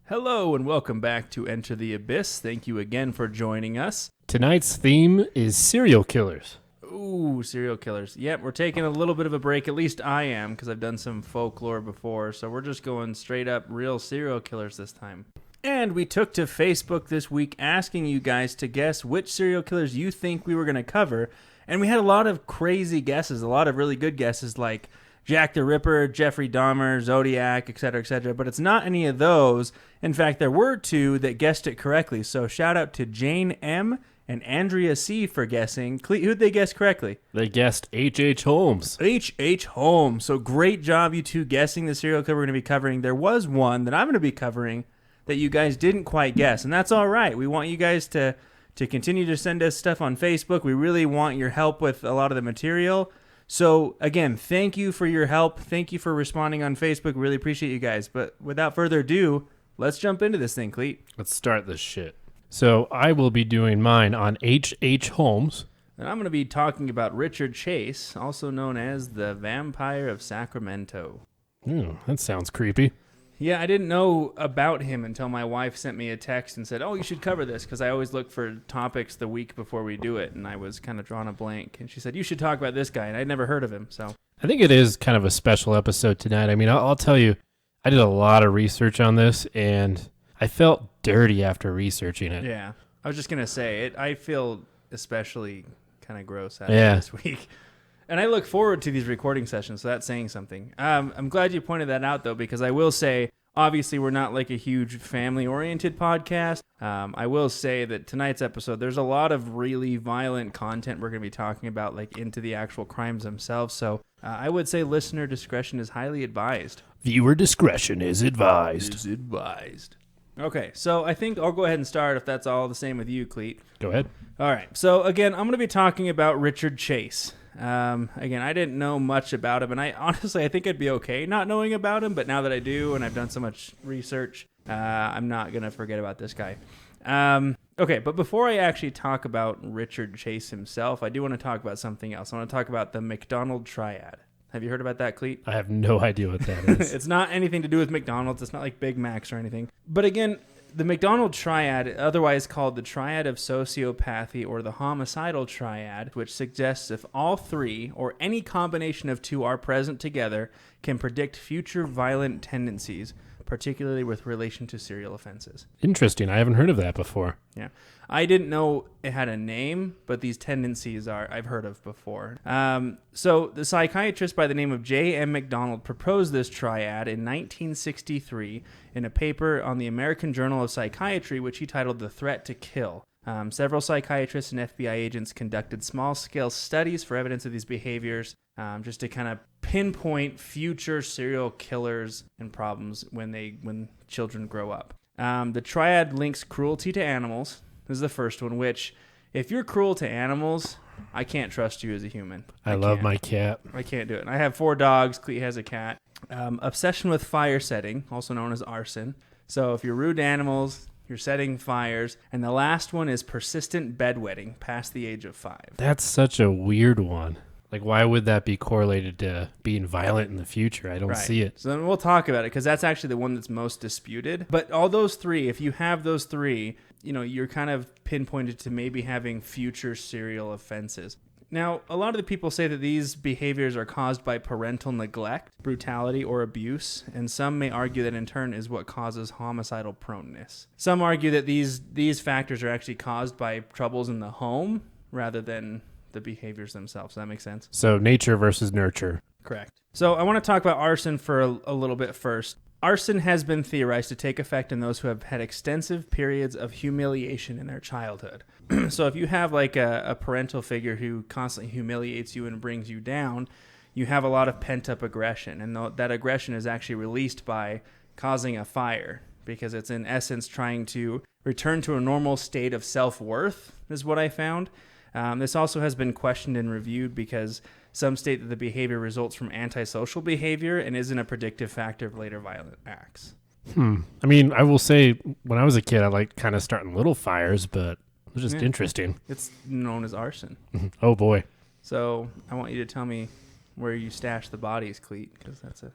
Hello and welcome back to Enter the Abyss. Thank you again for joining us. Tonight's theme is serial killers. Ooh, serial killers. Yep, we're taking a little bit of a break. At least I am, because I've done some folklore before. So we're just going straight up real serial killers this time. And we took to Facebook this week asking you guys to guess which serial killers you think we were going to cover. And we had a lot of crazy guesses, a lot of really good guesses like Jack the Ripper, Jeffrey Dahmer, Zodiac, etc., but it's not any of those. In fact, there were two that guessed it correctly. So shout out to Jane M. and Andrea C. for guessing. Clete, who'd they guess correctly? They guessed H.H. Holmes. H.H. Holmes. So great job, you two, guessing the serial killer we're going to be covering. There was one that I'm going to be covering that you guys didn't quite guess, and that's all right. We want you guys to continue to send us stuff on Facebook. We really want your help with a lot of the material. So, again, thank you for your help. Thank you for responding on Facebook. We really appreciate you guys. But without further ado, let's jump into this thing, Clete. Let's start this shit. So I will be doing mine on H.H. Holmes. And I'm going to be talking about Richard Chase, also known as the Vampire of Sacramento. That sounds creepy. Yeah, I didn't know about him until my wife sent me a text and said, oh, you should cover this, because I always look for topics the week before we do it, and I was kind of drawing a blank. And she said, you should talk about this guy, and I'd never heard of him. So I think it is kind of a special episode tonight. I mean, I'll tell you, I did a lot of research on this, and I felt dirty after researching it. Yeah, I was just going to say, I feel especially kind of gross after this week. And I look forward to these recording sessions, so that's saying something. I'm glad you pointed that out, though, because I will say, obviously, we're not like a huge family-oriented podcast. I will say that tonight's episode, there's a lot of really violent content we're going to be talking about, like into the actual crimes themselves. So I would say listener discretion is highly advised. Viewer discretion is advised. Is advised. Okay, so I think I'll go ahead and start if that's all the same with you, Clete. Go ahead. All right, so again, I'm going to be talking about Richard Chase. Again, I didn't know much about him, and I think I'd be okay not knowing about him, but now that I do, and I've done so much research, I'm not going to forget about this guy. Okay, but before I actually talk about Richard Chase himself, I do want to talk about something else. I want to talk about the McDonald Triad. Have you heard about that, Clete? I have no idea what that is. It's not anything to do with McDonald's. It's not like Big Macs or anything. But again, the McDonald Triad, otherwise called the Triad of Sociopathy or the Homicidal Triad, which suggests if all three or any combination of two are present together, can predict future violent tendencies, particularly with relation to serial offenses. Interesting. I haven't heard of that before. Yeah. I didn't know it had a name, but these tendencies I've heard of before. So the psychiatrist by the name of J.M. McDonald proposed this triad in 1963 in a paper on the American Journal of Psychiatry, which he titled The Threat to Kill. Several psychiatrists and FBI agents conducted small-scale studies for evidence of these behaviors, just to kind of pinpoint future serial killers and problems when children grow up. The triad links cruelty to animals. This is the first one, which, if you're cruel to animals, I can't trust you as a human. I love my cat. I can't do it. And I have 4 dogs. Clete has a cat. Obsession with fire setting, also known as arson. So if you're rude to animals, you're setting fires. And the last one is persistent bedwetting past the age of 5. That's such a weird one. Like, why would that be correlated to being violent in the future? I don't see it. So then we'll talk about it, because that's actually the one that's most disputed. But all those 3, if you have those 3, you're kind of pinpointed to maybe having future serial offenses. Now, a lot of the people say that these behaviors are caused by parental neglect, brutality, or abuse, and some may argue that in turn is what causes homicidal proneness. Some argue that these factors are actually caused by troubles in the home rather than the behaviors themselves. Does that make sense? So nature versus nurture. Correct. So I want to talk about arson for a little bit first. Arson has been theorized to take effect in those who have had extensive periods of humiliation in their childhood. So if you have like a parental figure who constantly humiliates you and brings you down, you have a lot of pent-up aggression. And that aggression is actually released by causing a fire, because it's in essence trying to return to a normal state of self-worth, is what I found. This also has been questioned and reviewed because some state that the behavior results from antisocial behavior and isn't a predictive factor of later violent acts. I mean, I will say when I was a kid, I liked kind of starting little fires, but it was just interesting. It's known as arson. Oh, boy. So I want you to tell me where you stash the bodies, Clete, because that's a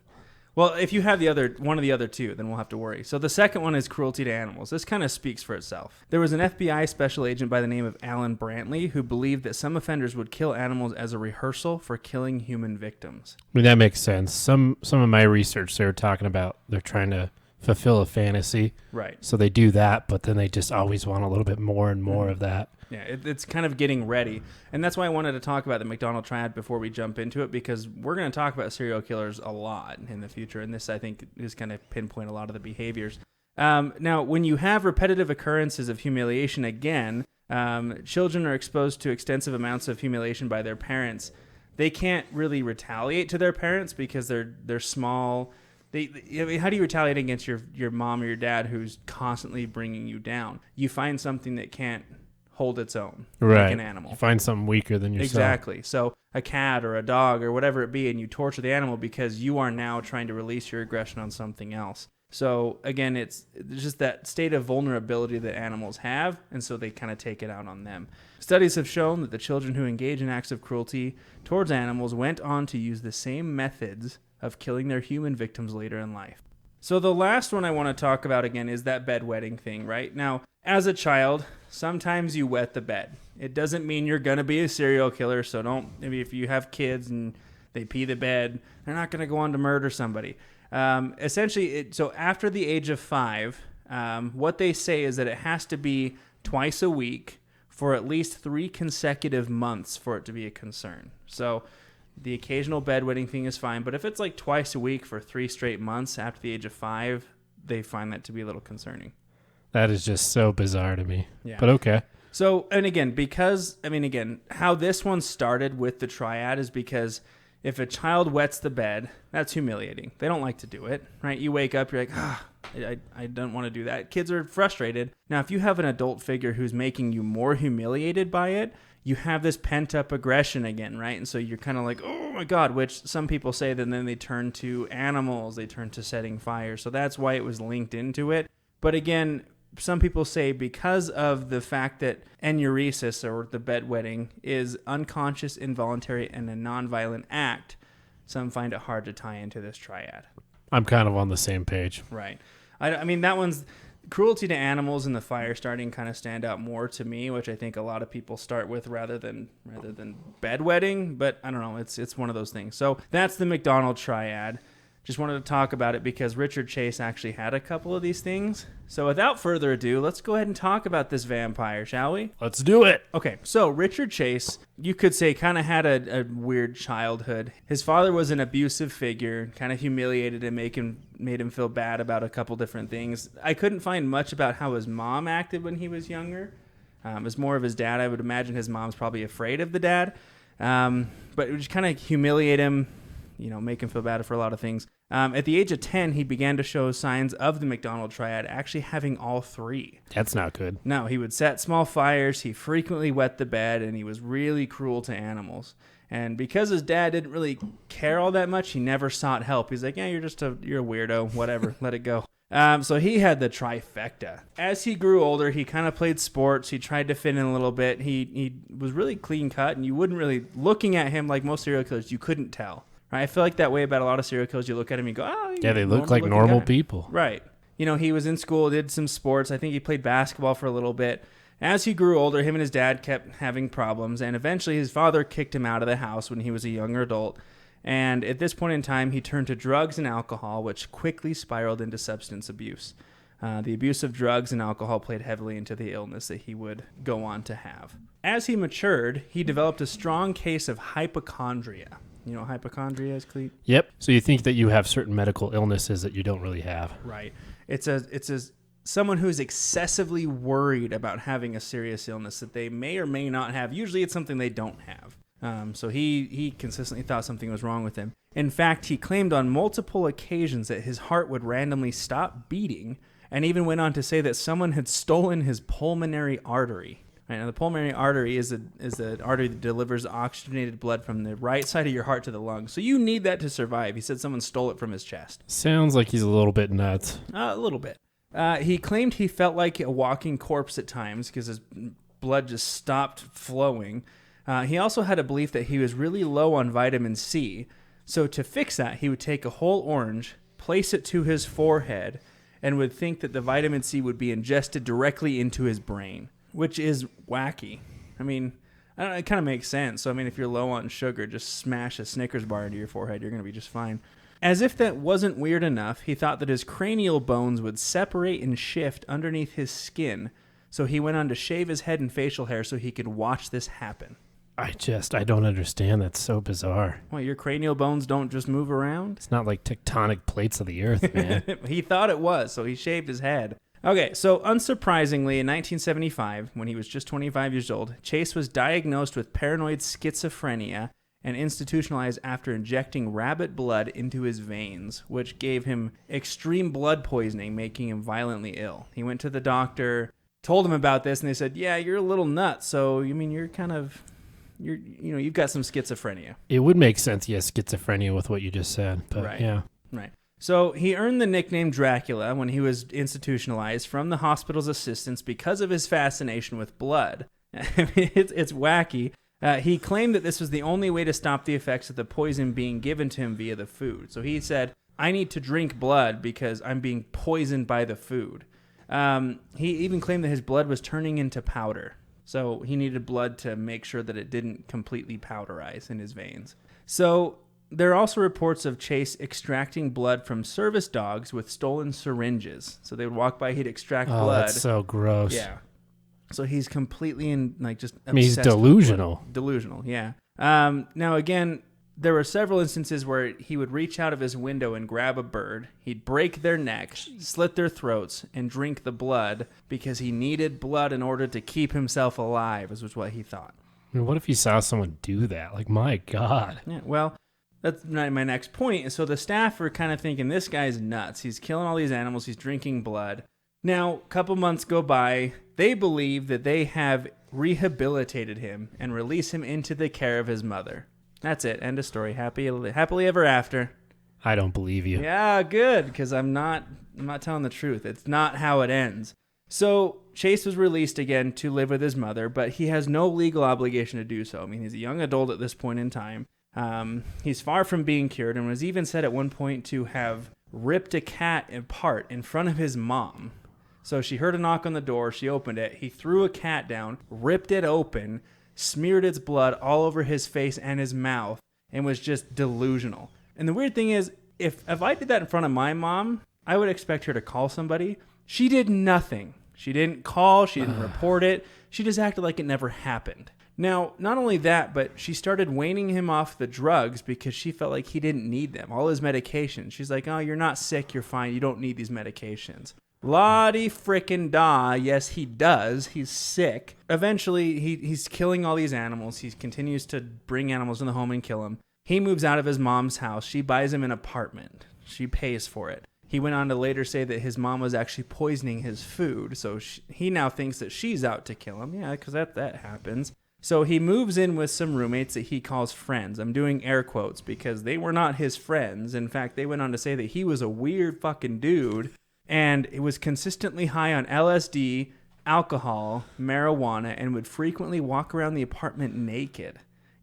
Well, if you have one of the other two, then we'll have to worry. So the second one is cruelty to animals. This kind of speaks for itself. There was an FBI special agent by the name of Alan Brantley who believed that some offenders would kill animals as a rehearsal for killing human victims. I mean, that makes sense. Some of my research, they were talking about they're trying to fulfill a fantasy. Right. So they do that, but then they just always want a little bit more and more of that. Yeah, it's kind of getting ready. And that's why I wanted to talk about the McDonald triad before we jump into it, because we're going to talk about serial killers a lot in the future. And this, I think, is going to pinpoint a lot of the behaviors. Now, when you have repetitive occurrences of humiliation again, children are exposed to extensive amounts of humiliation by their parents. They can't really retaliate to their parents because they're small. I mean, how do you retaliate against your mom or your dad who's constantly bringing you down? You find something that can't hold its own, right? Like an animal. You find something weaker than yourself. Exactly. So a cat or a dog or whatever it be, and you torture the animal because you are now trying to release your aggression on something else. So again, it's just that state of vulnerability that animals have, and so they kind of take it out on them. Studies have shown that the children who engage in acts of cruelty towards animals went on to use the same methods of killing their human victims later in life. So the last one I want to talk about again is that bedwetting thing, right? Now, as a child, sometimes you wet the bed. It doesn't mean you're going to be a serial killer, so maybe if you have kids and they pee the bed, they're not going to go on to murder somebody. Essentially, so after the age of 5, what they say is that it has to be twice a week for at least 3 consecutive months for it to be a concern. So the occasional bedwetting thing is fine, but if it's like twice a week for 3 straight months after the age of 5, they find that to be a little concerning. That is just so bizarre to me. Yeah. But okay. So, and again, how this one started with the triad is because if a child wets the bed, that's humiliating. They don't like to do it, right? You wake up, you're like, I don't want to do that. Kids are frustrated. Now, if you have an adult figure who's making you more humiliated by it, you have this pent-up aggression again, right? And so you're kind of like, oh my God, which some people say that then they turn to animals, they turn to setting fire. So that's why it was linked into it. But again, some people say because of the fact that enuresis, or the bedwetting, is unconscious, involuntary, and a nonviolent act, some find it hard to tie into this triad. I'm kind of on the same page. Right. I mean, that one's cruelty to animals and the fire starting kind of stand out more to me, which I think a lot of people start with rather than bedwetting. But I don't know. It's one of those things. So that's the McDonald triad. Just wanted to talk about it because Richard Chase actually had a couple of these things. So without further ado, let's go ahead and talk about this vampire, shall we? Let's do it. Okay, so Richard Chase, you could say, kind of had a weird childhood. His father was an abusive figure, kind of humiliated and made him feel bad about a couple different things. I couldn't find much about how his mom acted when he was younger. It was more of his dad. I would imagine his mom's probably afraid of the dad. But it would just kind of humiliate him, make him feel bad for a lot of things. At the age of 10, he began to show signs of the McDonald triad, actually having all 3. That's not good. No, he would set small fires, he frequently wet the bed, and he was really cruel to animals. And because his dad didn't really care all that much, he never sought help. He's like, yeah, you're a weirdo, whatever, let it go. So he had the trifecta. As he grew older, he kind of played sports. He tried to fit in a little bit. He was really clean cut, and you wouldn't really, looking at him like most serial killers, you couldn't tell. Right? I feel like that way about a lot of serial killers. You look at him and go, oh, yeah, they look like normal people. Right. He was in school, did some sports. I think he played basketball for a little bit. As he grew older, him and his dad kept having problems, and eventually his father kicked him out of the house when he was a younger adult. And at this point in time, he turned to drugs and alcohol, which quickly spiraled into substance abuse. The abuse of drugs and alcohol played heavily into the illness that he would go on to have. As he matured, he developed a strong case of hypochondria. You know what hypochondria is, Clete? Yep. So you think that you have certain medical illnesses that you don't really have. Right. It's someone who's excessively worried about having a serious illness that they may or may not have. Usually it's something they don't have. So he consistently thought something was wrong with him. In fact, he claimed on multiple occasions that his heart would randomly stop beating, and even went on to say that someone had stolen his pulmonary artery. Right, now, the pulmonary artery is the artery that delivers oxygenated blood from the right side of your heart to the lungs. So you need that to survive. He said someone stole it from his chest. Sounds like he's a little bit nuts. A little bit. He claimed he felt like a walking corpse at times because his blood just stopped flowing. He also had a belief that he was really low on vitamin C. So to fix that, he would take a whole orange place it to his forehead, and would think that the vitamin C would be ingested directly into his brain, which is wacky. I mean, I don't know, it kind of makes sense. So, I mean, if you're low on sugar, just smash a Snickers bar into your forehead. You're going to be just fine. As if that wasn't weird enough, he thought that his cranial bones would separate and shift underneath his skin. So he went on to shave his head and facial hair so he could watch this happen. I don't understand. That's so bizarre. Well, your cranial bones don't just move around? It's not like tectonic plates of the earth, man. He thought it was, so he shaved his head. Okay, so unsurprisingly, in 1975, when he was just 25 years old, Chase was diagnosed with paranoid schizophrenia and institutionalized after injecting rabbit blood into his veins, which gave him extreme blood poisoning, making him violently ill. He went to the doctor, told him about this, and they said, yeah, you're a little nuts, so, I mean, you've got some schizophrenia. It would make sense, yes, schizophrenia with what you just said, but right. yeah. Right. So he earned the nickname Dracula when he was institutionalized from the hospital's assistants because of his fascination with blood. I mean, it's wacky. He claimed that this was the only way to stop the effects of the poison being given to him via the food. So he said, I need to drink blood because I'm being poisoned by the food. He even claimed that his blood was turning into powder. So he needed blood to make sure that it didn't completely powderize in his veins. So there are also reports of Chase extracting blood from service dogs with stolen syringes. So they would walk by, he'd extract blood. That's so gross. Yeah. So he's completely just I mean, he's delusional. Delusional, yeah. Now, again, there were several instances where he would reach out of his window and grab a bird. He'd break their necks, slit their throats, and drink the blood because he needed blood in order to keep himself alive, was what he thought. I mean, what if he saw someone do that? Like, my God. Yeah, well, that's my next point. So the staff are kind of thinking, this guy's nuts. He's killing all these animals. He's drinking blood. Now, a couple months go by. They believe that they have rehabilitated him and release him into the care of his mother. That's it. End of story. Happily ever after. I don't believe you. Yeah, good, because I'm not telling the truth. It's not how it ends. So Chase was released again to live with his mother, but he has no legal obligation to do so. I mean, he's a young adult at this point in time. He's far from being cured and was even said at one point to have ripped a cat apart in front of his mom. So she heard a knock on the door. She opened it. He threw a cat down, ripped it open, smeared its blood all over his face and his mouth, and was just delusional. And the weird thing is, if I did that in front of my mom, I would expect her to call somebody. She did nothing. She didn't call. She didn't report it. She just acted like it never happened. Now, not only that, but she started weaning him off the drugs because she felt like he didn't need them, all his medications. She's like, oh, you're not sick, you're fine, you don't need these medications. La-di frickin' da, yes, he does. He's sick. Eventually, he's killing all these animals. He continues to bring animals in the home and kill them. He moves out of his mom's house. She buys him an apartment. She pays for it. He went on to later say that his mom was actually poisoning his food, so he now thinks that she's out to kill him. Yeah, because that happens. So he moves in with some roommates that he calls friends. I'm doing air quotes because they were not his friends. In fact, they went on to say that he was a weird fucking dude and it was consistently high on LSD, alcohol, marijuana, and would frequently walk around the apartment naked,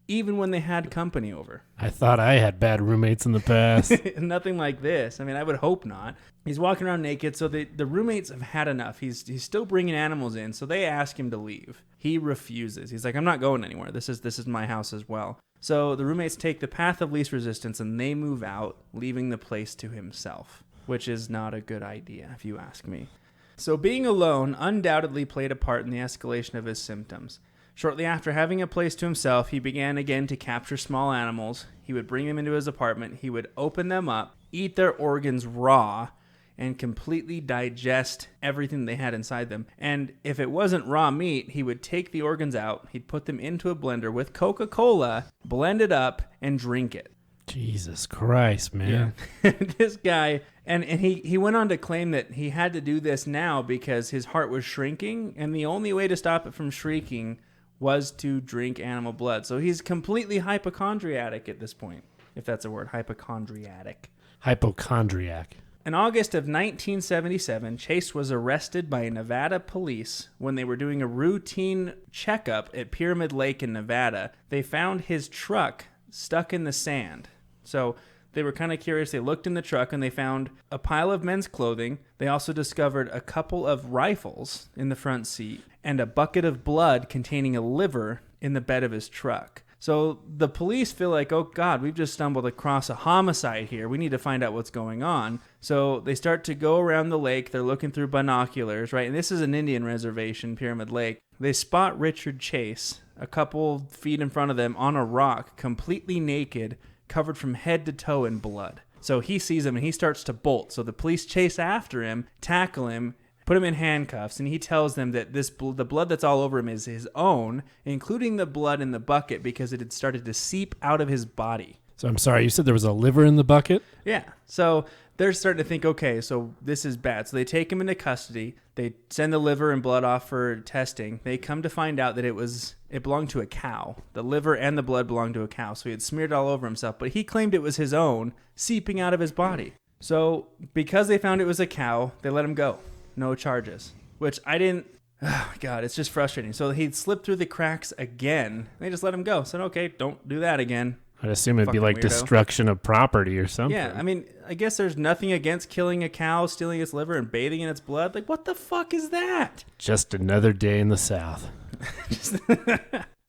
even when they had company over. I thought I had bad roommates in the past. Nothing like this. I mean, I would hope not. He's walking around naked, so the roommates have had enough. He's still bringing animals in, so they ask him to leave. He refuses. He's like, I'm not going anywhere. This is my house as well. So the roommates take the path of least resistance, and they move out, leaving the place to himself, which is not a good idea, if you ask me. So being alone undoubtedly played a part in the escalation of his symptoms. Shortly after having a place to himself, he began again to capture small animals. He would bring them into his apartment. He would open them up, eat their organs raw, and completely digest everything they had inside them. And if it wasn't raw meat, he would take the organs out, he'd put them into a blender with Coca-Cola, blend it up, and drink it. Jesus Christ, man. Yeah. This guy, and he went on to claim that he had to do this now because his heart was shrinking, and the only way to stop it from shrinking was to drink animal blood. So he's completely hypochondriac at this point, if that's a word, hypochondriac. Hypochondriac. In August of 1977, Chase was arrested by Nevada police when they were doing a routine checkup at Pyramid Lake in Nevada. They found his truck stuck in the sand. So They were kind of curious. They looked in the truck and they found a pile of men's clothing. They also discovered a couple of rifles in the front seat and a bucket of blood containing a liver in the bed of his truck. So the police feel like, oh God, we've just stumbled across a homicide here. We need to find out what's going on. So they start to go around the lake. They're looking through binoculars, right? And this is an Indian reservation, Pyramid Lake. They spot Richard Chase a couple feet in front of them on a rock, completely naked, covered from head to toe in blood. So he sees him and he starts to bolt. So the police chase after him, tackle him, put him in handcuffs, and he tells them that the blood that's all over him is his own, including the blood in the bucket because it had started to seep out of his body. So I'm sorry, you said there was a liver in the bucket? Yeah. So they're starting to think, okay, so this is bad. So they take him into custody. They send the liver and blood off for testing. They come to find out that it belonged to a cow. The liver and the blood belonged to a cow. So he had smeared it all over himself, but he claimed it was his own seeping out of his body. So because they found it was a cow, they let him go. No charges, which I didn't. Oh, God, it's just frustrating. So he'd slipped through the cracks again. They just let him go. Said, okay, don't do that again. I'd assume it'd be like weirdo. Destruction of property or something. Yeah, I mean, I guess there's nothing against killing a cow, stealing its liver, and bathing in its blood. Like, what the fuck is that? Just another day in the South.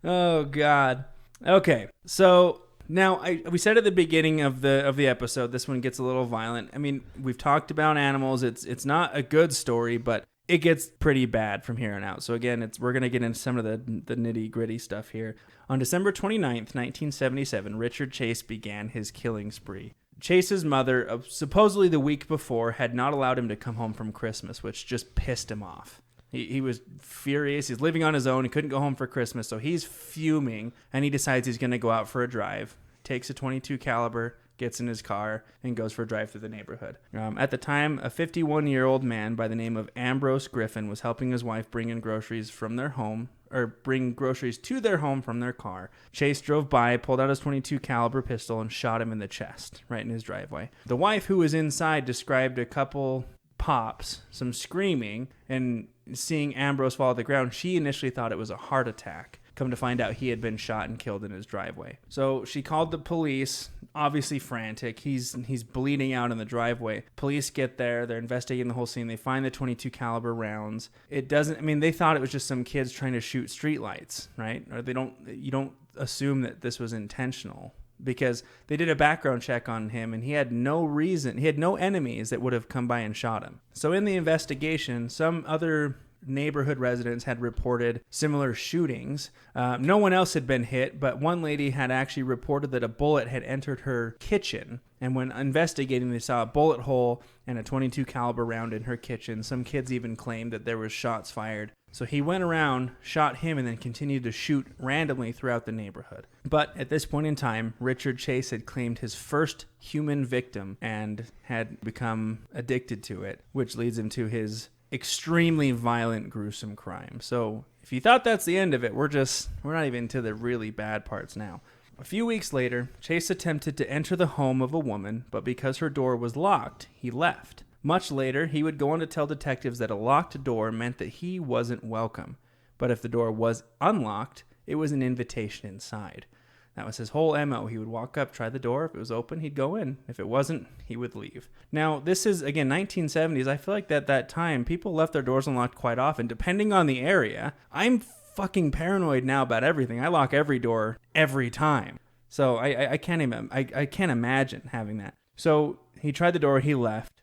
Oh, God. Okay, so now we said at the beginning of the episode, this one gets a little violent. I mean, we've talked about animals. It's not a good story, but it gets pretty bad from here on out. So again, we're going to get into some of the nitty gritty stuff here. On December 29th, 1977, Richard Chase began his killing spree. Chase's mother, supposedly the week before, had not allowed him to come home from Christmas, which just pissed him off. He was furious. He's living on his own. He couldn't go home for Christmas, so he's fuming, and he decides he's going to go out for a drive. Takes a .22 caliber, gets in his car, and goes for a drive through the neighborhood. At the time, a 51-year-old man by the name of Ambrose Griffin was helping his wife bring in groceries from their home, or bring groceries to their home from their car. Chase drove by, pulled out his .22 caliber pistol, and shot him in the chest, right in his driveway. The wife, who was inside, described a couple pops, some screaming, and seeing Ambrose fall to the ground. She initially thought it was a heart attack. Come to find out, he had been shot and killed in his driveway. So she called the police, obviously frantic. He's bleeding out in the driveway. Police get there. They're investigating the whole scene. They find the .22 caliber rounds. They thought it was just some kids trying to shoot streetlights, right? Or you don't assume that this was intentional, because they did a background check on him and he had no enemies that would have come by and shot him. So in the investigation, some other neighborhood residents had reported similar shootings. No one else had been hit, but one lady had actually reported that a bullet had entered her kitchen. And when investigating, they saw a bullet hole and a .22 caliber round in her kitchen. Some kids even claimed that there was shots fired. So he went around, shot him, and then continued to shoot randomly throughout the neighborhood. But at this point in time, Richard Chase had claimed his first human victim and had become addicted to it, which leads him to his extremely violent, gruesome crime. So if you thought that's the end of it, we're not even to the really bad parts now. A few weeks later, Chase attempted to enter the home of a woman, but because her door was locked, he left. Much later, he would go on to tell detectives that a locked door meant that he wasn't welcome. But if the door was unlocked, it was an invitation inside. That was his whole MO. He would walk up, try the door. If it was open, he'd go in. If it wasn't, he would leave. Now, this is, again, 1970s. I feel like at that time, people left their doors unlocked quite often, depending on the area. I'm fucking paranoid now about everything. I lock every door every time. So I can't imagine having that. So he tried the door. He left.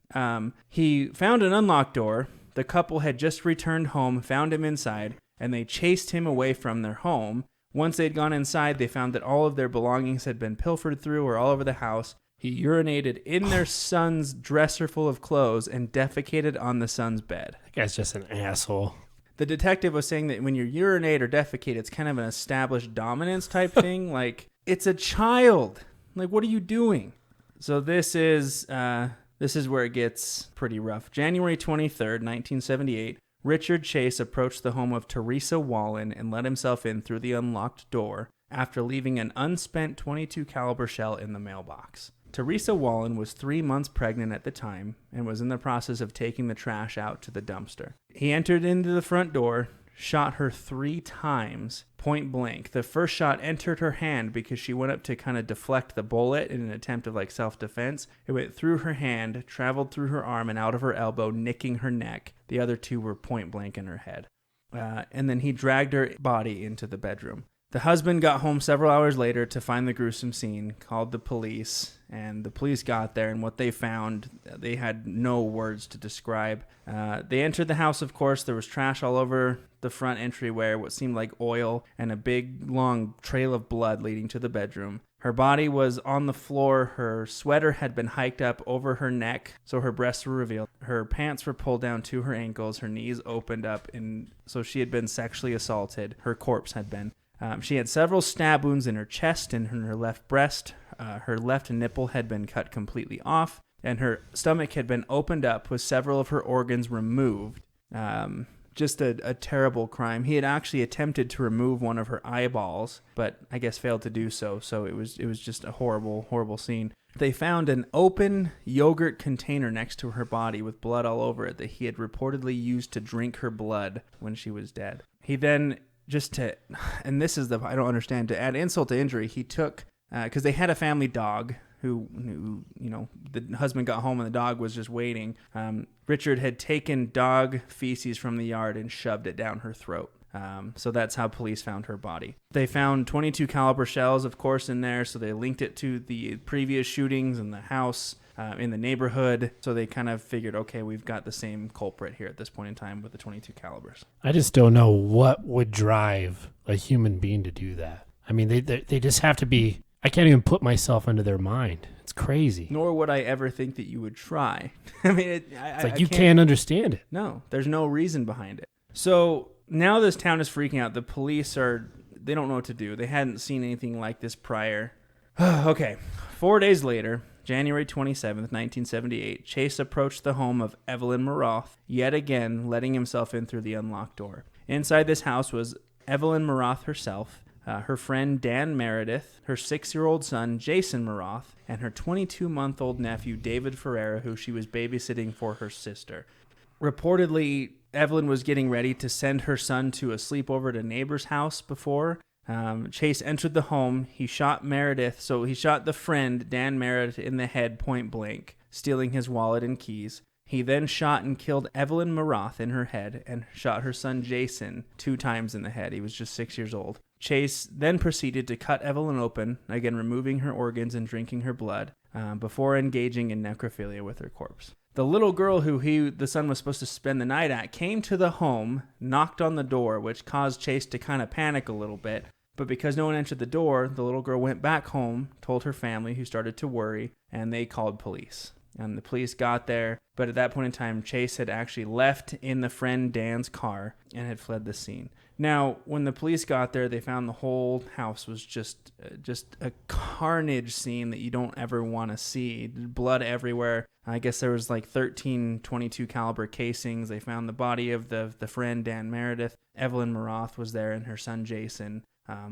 He found an unlocked door. The couple had just returned home, found him inside, and they chased him away from their home. Once they'd gone inside, they found that all of their belongings had been pilfered through or all over the house. He urinated in their son's dresser full of clothes and defecated on the son's bed. That guy's just an asshole. The detective was saying that when you urinate or defecate, it's kind of an established dominance type thing. Like, it's a child. Like, what are you doing? So this is where it gets pretty rough. January 23rd, 1978. Richard Chase approached the home of Teresa Wallen and let himself in through the unlocked door after leaving an unspent .22 caliber shell in the mailbox. Teresa Wallen was 3 months pregnant at the time and was in the process of taking the trash out to the dumpster. He entered into the front door, shot her 3 times, point blank. The first shot entered her hand because she went up to kind of deflect the bullet in an attempt of like self-defense. It went through her hand, traveled through her arm and out of her elbow, nicking her neck. The other 2 were point blank in her head. And then he dragged her body into the bedroom. The husband got home several hours later to find the gruesome scene, called the police, and the police got there, and what they found, they had no words to describe. They entered the house, of course. There was trash all over the front entryway, what seemed like oil, and a big, long trail of blood leading to the bedroom. Her body was on the floor. Her sweater had been hiked up over her neck, so her breasts were revealed. Her pants were pulled down to her ankles. Her knees opened up, and so she had been sexually assaulted. Her corpse had been. She had several stab wounds in her chest and in her left breast. Her left nipple had been cut completely off, and her stomach had been opened up with several of her organs removed. Just a terrible crime. He had actually attempted to remove one of her eyeballs, but I guess failed to do so. So it was just a horrible, horrible scene. They found an open yogurt container next to her body with blood all over it that he had reportedly used to drink her blood when she was dead. He then, and this is I don't understand, to add insult to injury, he took, because they had a family dog who, the husband got home and the dog was just waiting. Richard had taken dog feces from the yard and shoved it down her throat. So that's how police found her body. They found 22 caliber shells, of course, in there. So they linked it to the previous shootings in the house, in the neighborhood. So they kind of figured, okay, we've got the same culprit here at this point in time with the 22 calibers. I just don't know what would drive a human being to do that. I mean, they just have to be, I can't even put myself into their mind. It's crazy. Nor would I ever think that you would try. I mean, it's like you can't understand it. No, there's no reason behind it. So now this town is freaking out. The police they don't know what to do. They hadn't seen anything like this prior. Okay, 4 days later, January 27th, 1978, Chase approached the home of Evelyn Maroth, yet again letting himself in through the unlocked door. Inside this house was Evelyn Maroth herself, her friend Dan Meredith, her 6-year-old son Jason Maroth, and her 22-month-old nephew David Ferreira, who she was babysitting for her sister. Reportedly, Evelyn was getting ready to send her son to a sleepover at a neighbor's house before. Chase entered the home. He shot Meredith, so he shot the friend, Dan Meredith, in the head point blank, stealing his wallet and keys. He then shot and killed Evelyn Maroth in her head and shot her son Jason 2 times in the head. He was just 6 years old. Chase then proceeded to cut Evelyn open, again removing her organs and drinking her blood, before engaging in necrophilia with her corpse. The little girl who the son was supposed to spend the night at came to the home, knocked on the door, which caused Chase to kind of panic a little bit. But because no one answered the door, the little girl went back home, told her family, who started to worry, and they called police. And the police got there, but at that point in time, Chase had actually left in the friend Dan's car and had fled the scene. Now, when the police got there, they found the whole house was just a carnage scene that you don't ever want to see. Blood everywhere. I guess there was like 13 .22 caliber casings. They found the body of the friend Dan Meredith. Evelyn Maroth was there and her son Jason,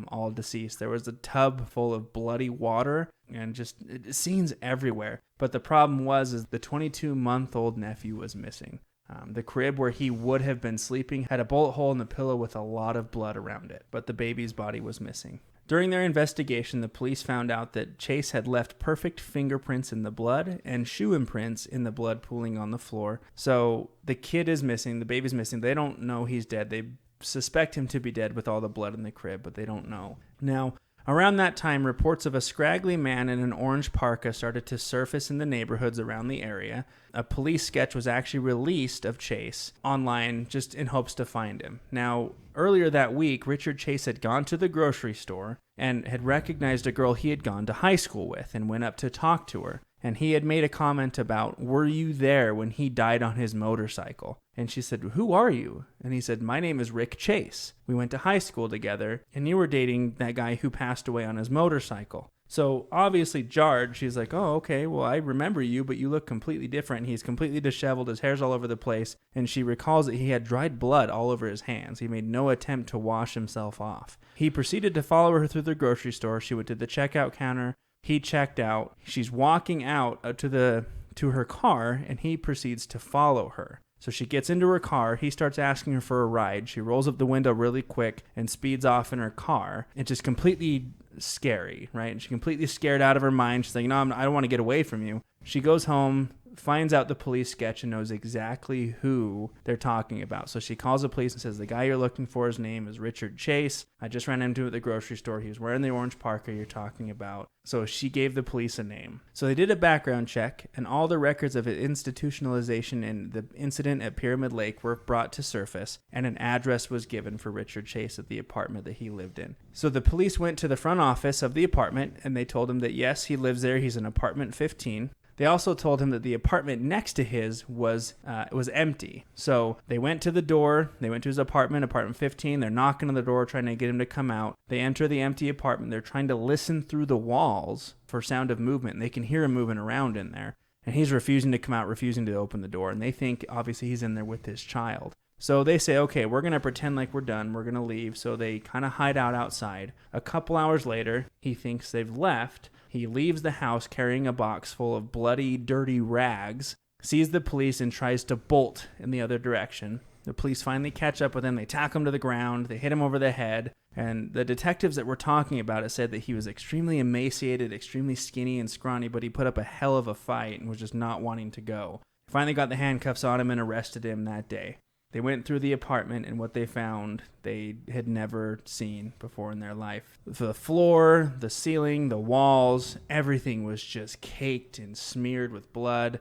all deceased. There was a tub full of bloody water and just scenes everywhere. But the problem is the 22-month-old nephew was missing. The crib where he would have been sleeping had a bullet hole in the pillow with a lot of blood around it, but the baby's body was missing. During their investigation, the police found out that Chase had left perfect fingerprints in the blood and shoe imprints in the blood pooling on the floor. So the kid is missing, the baby's missing. They don't know he's dead. They suspect him to be dead with all the blood in the crib, but they don't know. Now, around that time, reports of a scraggly man in an orange parka started to surface in the neighborhoods around the area. A police sketch was actually released of Chase online just in hopes to find him. Now, earlier that week, Richard Chase had gone to the grocery store and had recognized a girl he had gone to high school with and went up to talk to her. And he had made a comment about, "Were you there when he died on his motorcycle?" And she said, "Who are you?" And he said, "My name is Rick Chase. We went to high school together, and you were dating that guy who passed away on his motorcycle." So obviously jarred, she's like, "Oh, okay, well, I remember you, but you look completely different." He's completely disheveled, his hair's all over the place, and she recalls that he had dried blood all over his hands. He made no attempt to wash himself off. He proceeded to follow her through the grocery store. She went to the checkout counter. He checked out. She's walking out to her car, and he proceeds to follow her. So she gets into her car. He starts asking her for a ride. She rolls up the window really quick and speeds off in her car. It's just completely scary, right? And she's completely scared out of her mind. She's like, no, I don't want to get away from you. She goes home, finds out the police sketch, and knows exactly who they're talking about. So she calls the police and says, the guy you're looking for, his name is Richard Chase. I just ran into him at the grocery store. He was wearing the orange parka you're talking about. So she gave the police a name. So they did a background check, and all the records of institutionalization in the incident at Pyramid Lake were brought to surface, and an address was given for Richard Chase at the apartment that he lived in. So the police went to the front office of the apartment, and they told him that, yes, he lives there. He's in apartment 15. They also told him that the apartment next to his was empty. So they went to the door. They went to his apartment 15. They're knocking on the door, trying to get him to come out. They enter the empty apartment. They're trying to listen through the walls for sound of movement. They can hear him moving around in there. And he's refusing to come out, refusing to open the door. And they think, obviously, he's in there with his child. So they say, okay, we're going to pretend like we're done. We're going to leave. So they kind of hide out outside. A couple hours later, he thinks they've left. He leaves the house carrying a box full of bloody, dirty rags, sees the police, and tries to bolt in the other direction. The police finally catch up with him. They tack him to the ground. They hit him over the head. And the detectives that were talking about it said that he was extremely emaciated, extremely skinny and scrawny, but he put up a hell of a fight and was just not wanting to go. Finally got the handcuffs on him and arrested him that day. They went through the apartment, and what they found they had never seen before in their life. The floor, the ceiling, the walls, everything was just caked and smeared with blood.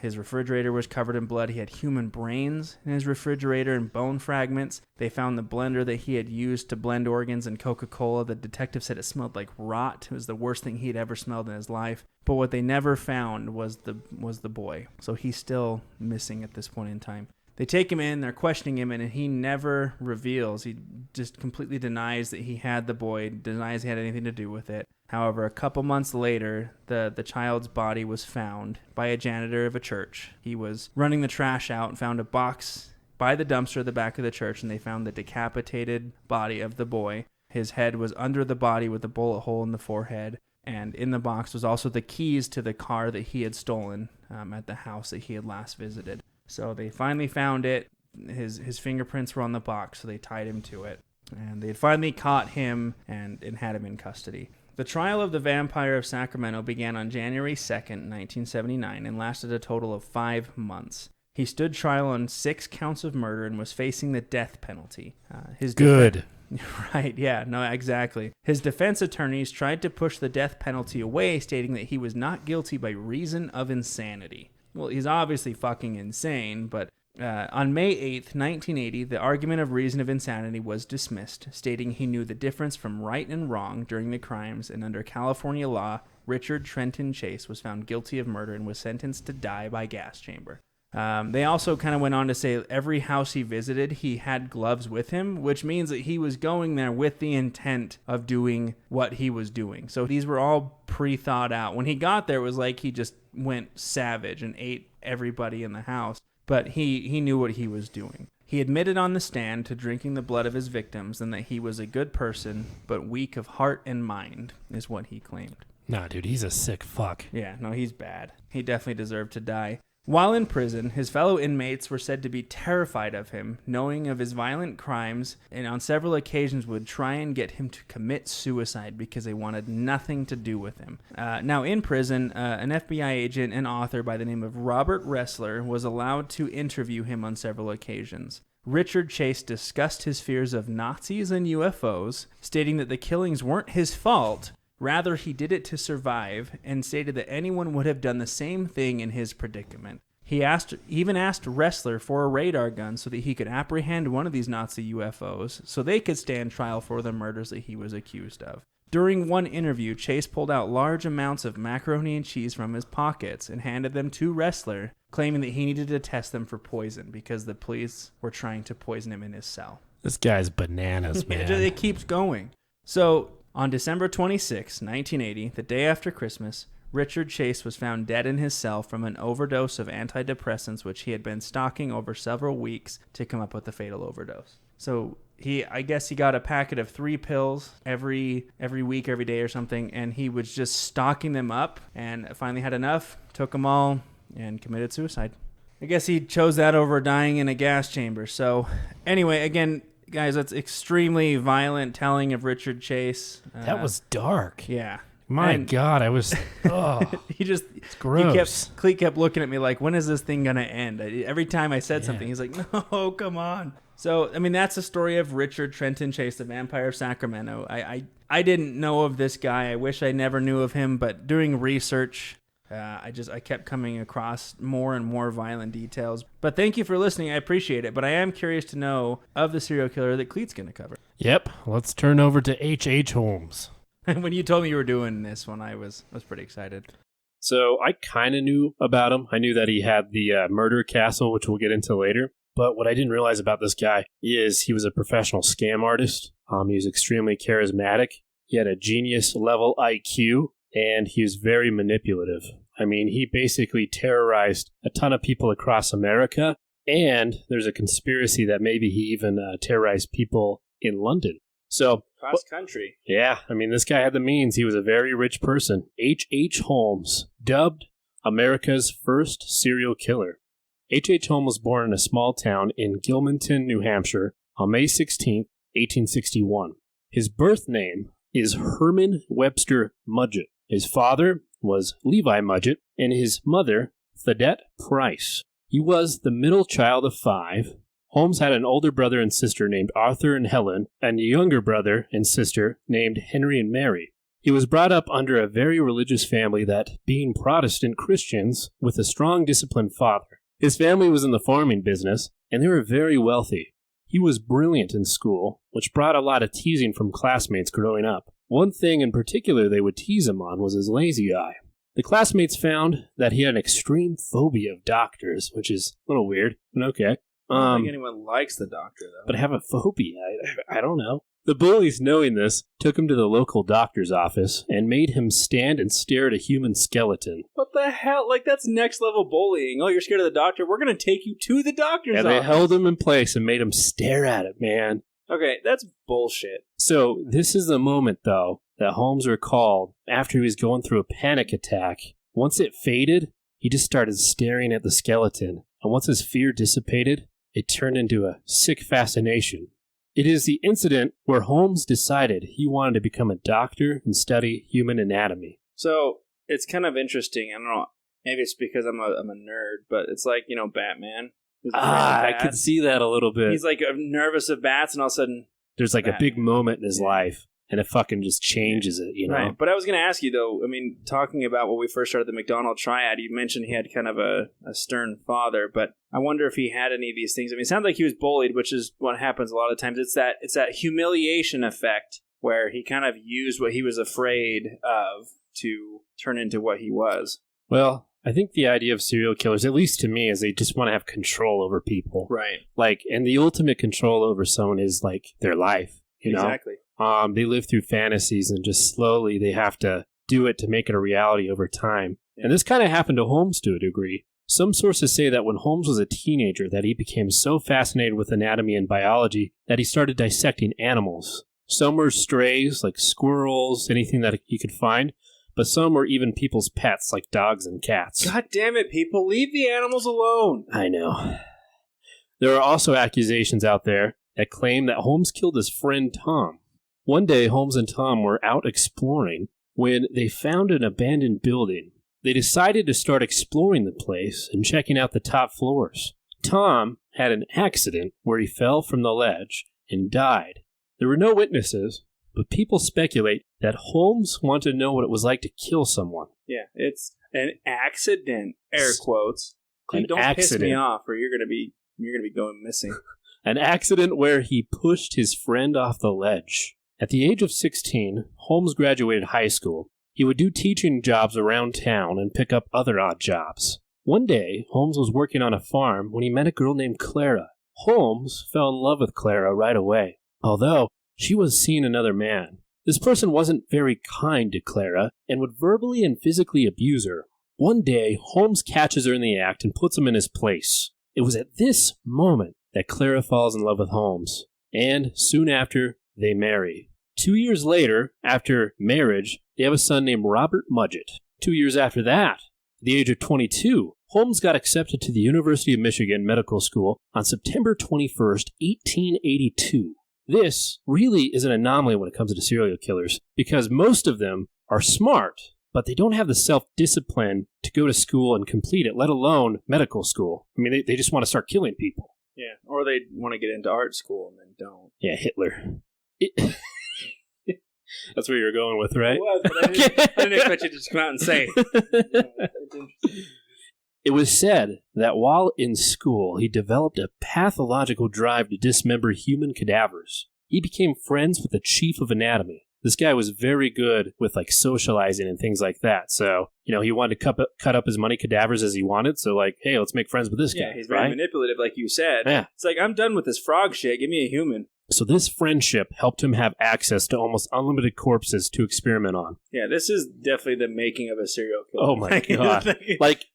His refrigerator was covered in blood. He had human brains in his refrigerator and bone fragments. They found the blender that he had used to blend organs and Coca-Cola. The detective said it smelled like rot. It was the worst thing he had ever smelled in his life. But what they never found was the boy. So he's still missing at this point in time. They take him in, they're questioning him, and he never reveals. He just completely denies that he had the boy, denies he had anything to do with it. However, a couple months later, the child's body was found by a janitor of a church. He was running the trash out and found a box by the dumpster at the back of the church, and they found the decapitated body of the boy. His head was under the body with a bullet hole in the forehead, and in the box was also the keys to the car that he had stolen at the house that he had last visited. So they finally found it. His fingerprints were on the box, so they tied him to it. And they had finally caught him and had him in custody. The trial of the Vampire of Sacramento began on January 2nd, 1979, and lasted a total of 5 months. He stood trial on 6 counts of murder and was facing the death penalty. Good. Right, yeah, no, exactly. His defense attorneys tried to push the death penalty away, stating that he was not guilty by reason of insanity. Well, he's obviously fucking insane, but on May 8th, 1980, the argument of reason of insanity was dismissed, stating he knew the difference from right and wrong during the crimes, and under California law, Richard Trenton Chase was found guilty of murder and was sentenced to die by gas chamber. They also kind of went on to say every house he visited, he had gloves with him, which means that he was going there with the intent of doing what he was doing. So these were all pre-thought out. When he got there, it was like he just went savage and ate everybody in the house. But he knew what he was doing. He admitted on the stand to drinking the blood of his victims and that he was a good person, but weak of heart and mind, is what he claimed. Nah, dude, he's a sick fuck. Yeah, no, he's bad. He definitely deserved to die. While in prison, his fellow inmates were said to be terrified of him, knowing of his violent crimes, and on several occasions would try and get him to commit suicide because they wanted nothing to do with him. Now in prison, an FBI agent and author by the name of Robert Ressler was allowed to interview him on several occasions. Richard Chase discussed his fears of Nazis and UFOs, stating that the killings weren't his fault. Rather, he did it to survive, and stated that anyone would have done the same thing in his predicament. He even asked Ressler for a radar gun so that he could apprehend one of these Nazi UFOs so they could stand trial for the murders that he was accused of. During one interview, Chase pulled out large amounts of macaroni and cheese from his pockets and handed them to Ressler, claiming that he needed to test them for poison because the police were trying to poison him in his cell. This guy's bananas, man. It keeps going. So, on December 26, 1980, the day after Christmas, Richard Chase was found dead in his cell from an overdose of antidepressants which he had been stocking over several weeks to come up with the fatal overdose. So I guess he got a packet of 3 pills every week, every day or something, and he was just stocking them up and finally had enough, took them all, and committed suicide. I guess he chose that over dying in a gas chamber. So, anyway, again, guys, that's extremely violent telling of Richard Chase. That was dark. Yeah. My God, I was. Oh, it's gross. Clete kept looking at me like, when is this thing gonna end? Every time I said something, he's like, no, come on. So, I mean, that's the story of Richard Trenton Chase, the Vampire of Sacramento. I didn't know of this guy. I wish I never knew of him, but doing research, I kept coming across more and more violent details. But thank you for listening. I appreciate it. But I am curious to know of the serial killer that Clete's going to cover. Yep. Let's turn over to H.H. Holmes. When you told me you were doing this one, I was pretty excited. So I kind of knew about him. I knew that he had the murder castle, which we'll get into later. But what I didn't realize about this guy is he was a professional scam artist. He was extremely charismatic. He had a genius-level IQ, and he was very manipulative. I mean, he basically terrorized a ton of people across America, and there's a conspiracy that maybe he even terrorized people in London. So, cross country. Yeah, I mean, this guy had the means. He was a very rich person. H.H. Holmes, dubbed America's first serial killer. H.H. Holmes was born in a small town in Gilmanton, New Hampshire, on May 16, 1861. His birth name is Herman Webster Mudgett. His father was Levi Mudgett, and his mother, Thadette Price. He was the middle child of 5. Holmes had an older brother and sister named Arthur and Helen, and a younger brother and sister named Henry and Mary. He was brought up under a very religious family that, being Protestant Christians, with a strong, disciplined father. His family was in the farming business, and they were very wealthy. He was brilliant in school, which brought a lot of teasing from classmates growing up. One thing in particular they would tease him on was his lazy eye. The classmates found that he had an extreme phobia of doctors, which is a little weird, but okay. I don't think anyone likes the doctor, though. But have a phobia? I don't know. The bullies, knowing this, took him to the local doctor's office and made him stand and stare at a human skeleton. What the hell? Like, that's next level bullying. Oh, you're scared of the doctor? We're going to take you to the doctor's office. And they held him in place and made him stare at it, man. Okay, that's bullshit. So, this is the moment, though, that Holmes recalled after he was going through a panic attack. Once it faded, he just started staring at the skeleton. And once his fear dissipated, it turned into a sick fascination. It is the incident where Holmes decided he wanted to become a doctor and study human anatomy. So, it's kind of interesting. I don't know. Maybe it's because I'm a nerd, but it's like, you know, Batman. I could see that a little bit. He's like nervous of bats, and all of a sudden... There's like a big moment in his life, and it fucking just changes it, you know? Right. But I was going to ask you, though, I mean, talking about when we first started the McDonald Triad, you mentioned he had kind of a stern father, but I wonder if he had any of these things. I mean, it sounds like he was bullied, which is what happens a lot of times. It's that humiliation effect where he kind of used what he was afraid of to turn into what he was. Well, I think the idea of serial killers, at least to me, is they just want to have control over people. Right. Like, and the ultimate control over someone is, like, their life, you know? Exactly. They live through fantasies, and just slowly they have to do it to make it a reality over time. Yeah. And this kind of happened to Holmes to a degree. Some sources say that when Holmes was a teenager, that he became so fascinated with anatomy and biology that he started dissecting animals. Some were strays, like squirrels, anything that he could find. But some were even people's pets, like dogs and cats. God damn it, people. Leave the animals alone. I know. There are also accusations out there that claim that Holmes killed his friend Tom. One day, Holmes and Tom were out exploring when they found an abandoned building. They decided to start exploring the place and checking out the top floors. Tom had an accident where he fell from the ledge and died. There were no witnesses, but people speculate that Holmes wanted to know what it was like to kill someone. Yeah, it's an accident, air quotes. Don't piss me off, or you're gonna be going missing. An accident where he pushed his friend off the ledge. At the age of 16, Holmes graduated high school. He would do teaching jobs around town and pick up other odd jobs. One day, Holmes was working on a farm when he met a girl named Clara. Holmes fell in love with Clara right away, although she was seeing another man. This person wasn't very kind to Clara and would verbally and physically abuse her. One day, Holmes catches her in the act and puts him in his place. It was at this moment that Clara falls in love with Holmes, and soon after, they marry. 2 years later, after marriage, they have a son named Robert Mudgett. 2 years after that, at the age of 22, Holmes got accepted to the University of Michigan Medical School on September 21st, 1882. This really is an anomaly when it comes to serial killers, because most of them are smart, but they don't have the self-discipline to go to school and complete it, let alone medical school. I mean, they just want to start killing people. Yeah, or they want to get into art school and then don't. Yeah, Hitler. That's where you're going with, right? It was, but I didn't expect you to just come out and say it. It was said that while in school, he developed a pathological drive to dismember human cadavers. He became friends with the chief of anatomy. This guy was very good with like socializing and things like that. So, he wanted to cut up as many cadavers as he wanted. So like, hey, let's make friends with this guy. Yeah, he's very manipulative, like you said. Yeah. It's like, I'm done with this frog shit. Give me a human. So this friendship helped him have access to almost unlimited corpses to experiment on. Yeah, this is definitely the making of a serial killer. Oh my God. Like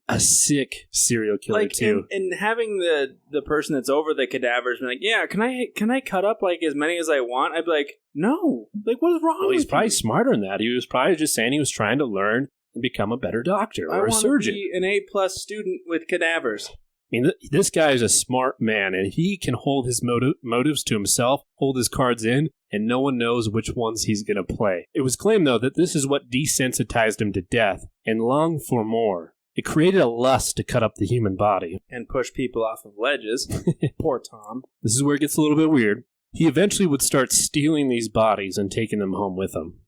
a sick serial killer too. And having the person that's over the cadavers be like, yeah, can I cut up like as many as I want? I'd be like, no. Like, what is wrong with you? He's probably smarter than that. He was probably just saying he was trying to learn and become a better doctor or a surgeon. Be an A+ student with cadavers. I mean, this guy is a smart man, and he can hold his motives to himself, hold his cards in, and no one knows which ones he's going to play. It was claimed, though, that this is what desensitized him to death and longed for more. It created a lust to cut up the human body. And push people off of ledges. Poor Tom. This is where it gets a little bit weird. He eventually would start stealing these bodies and taking them home with him.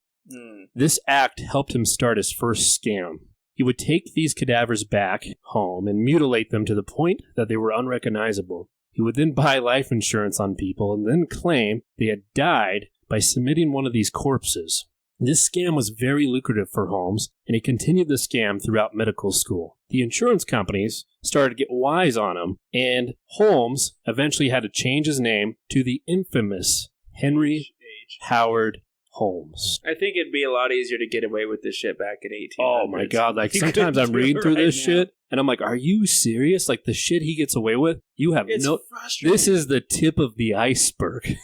This act helped him start his first scam. He would take these cadavers back home and mutilate them to the point that they were unrecognizable. He would then buy life insurance on people and then claim they had died by submitting one of these corpses. This scam was very lucrative for Holmes, and he continued the scam throughout medical school. The insurance companies started to get wise on him, and Holmes eventually had to change his name to the infamous Henry Howard Holmes. I think it'd be a lot easier to get away with this shit back in 1800s. Oh my God, like sometimes I'm reading through this shit and I'm like, are you serious? Like the shit he gets away with? You have frustrating. This is the tip of the iceberg.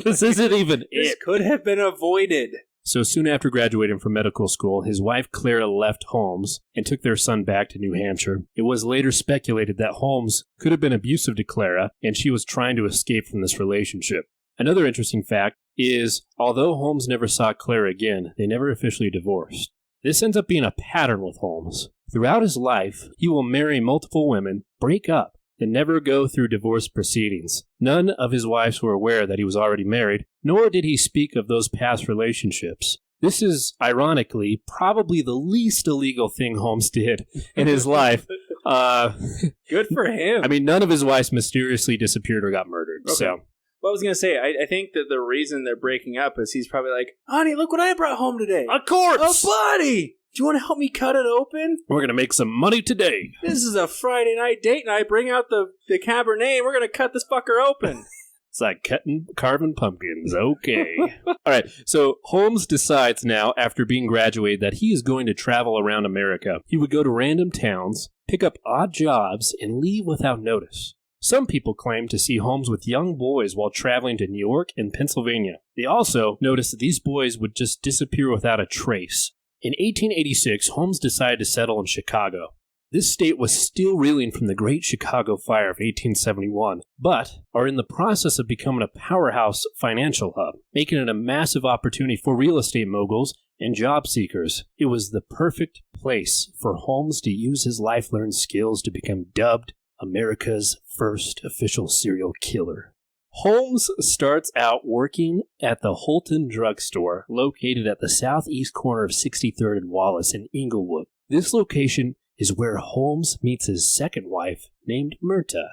This isn't even This could have been avoided. So soon after graduating from medical school, his wife Clara left Holmes and took their son back to New Hampshire. It was later speculated that Holmes could have been abusive to Clara and she was trying to escape from this relationship. Another interesting fact is, although Holmes never saw Clara again, they never officially divorced. This ends up being a pattern with Holmes. Throughout his life, he will marry multiple women, break up, and never go through divorce proceedings. None of his wives were aware that he was already married, nor did he speak of those past relationships. This is, ironically, probably the least illegal thing Holmes did in his life. Good for him. I mean, none of his wives mysteriously disappeared or got murdered, okay. So... Well, I was going to say, I think that the reason they're breaking up is he's probably like, honey, look what I brought home today. A corpse! A body! Do you want to help me cut it open? We're going to make some money today. This is a Friday night date night. Bring out the Cabernet and we're going to cut this fucker open. It's like carving pumpkins. Okay. All right. So Holmes decides now, after being graduated, that he is going to travel around America. He would go to random towns, pick up odd jobs, and leave without notice. Some people claim to see Holmes with young boys while traveling to New York and Pennsylvania. They also noticed that these boys would just disappear without a trace. In 1886, Holmes decided to settle in Chicago. This state was still reeling from the Great Chicago Fire of 1871, but are in the process of becoming a powerhouse financial hub, making it a massive opportunity for real estate moguls and job seekers. It was the perfect place for Holmes to use his life-learned skills to become dubbed America's first official serial killer. Holmes starts out working at the Holton drugstore, located at the southeast corner of 63rd and Wallace in Inglewood. This location is where Holmes meets his second wife, named Myrta.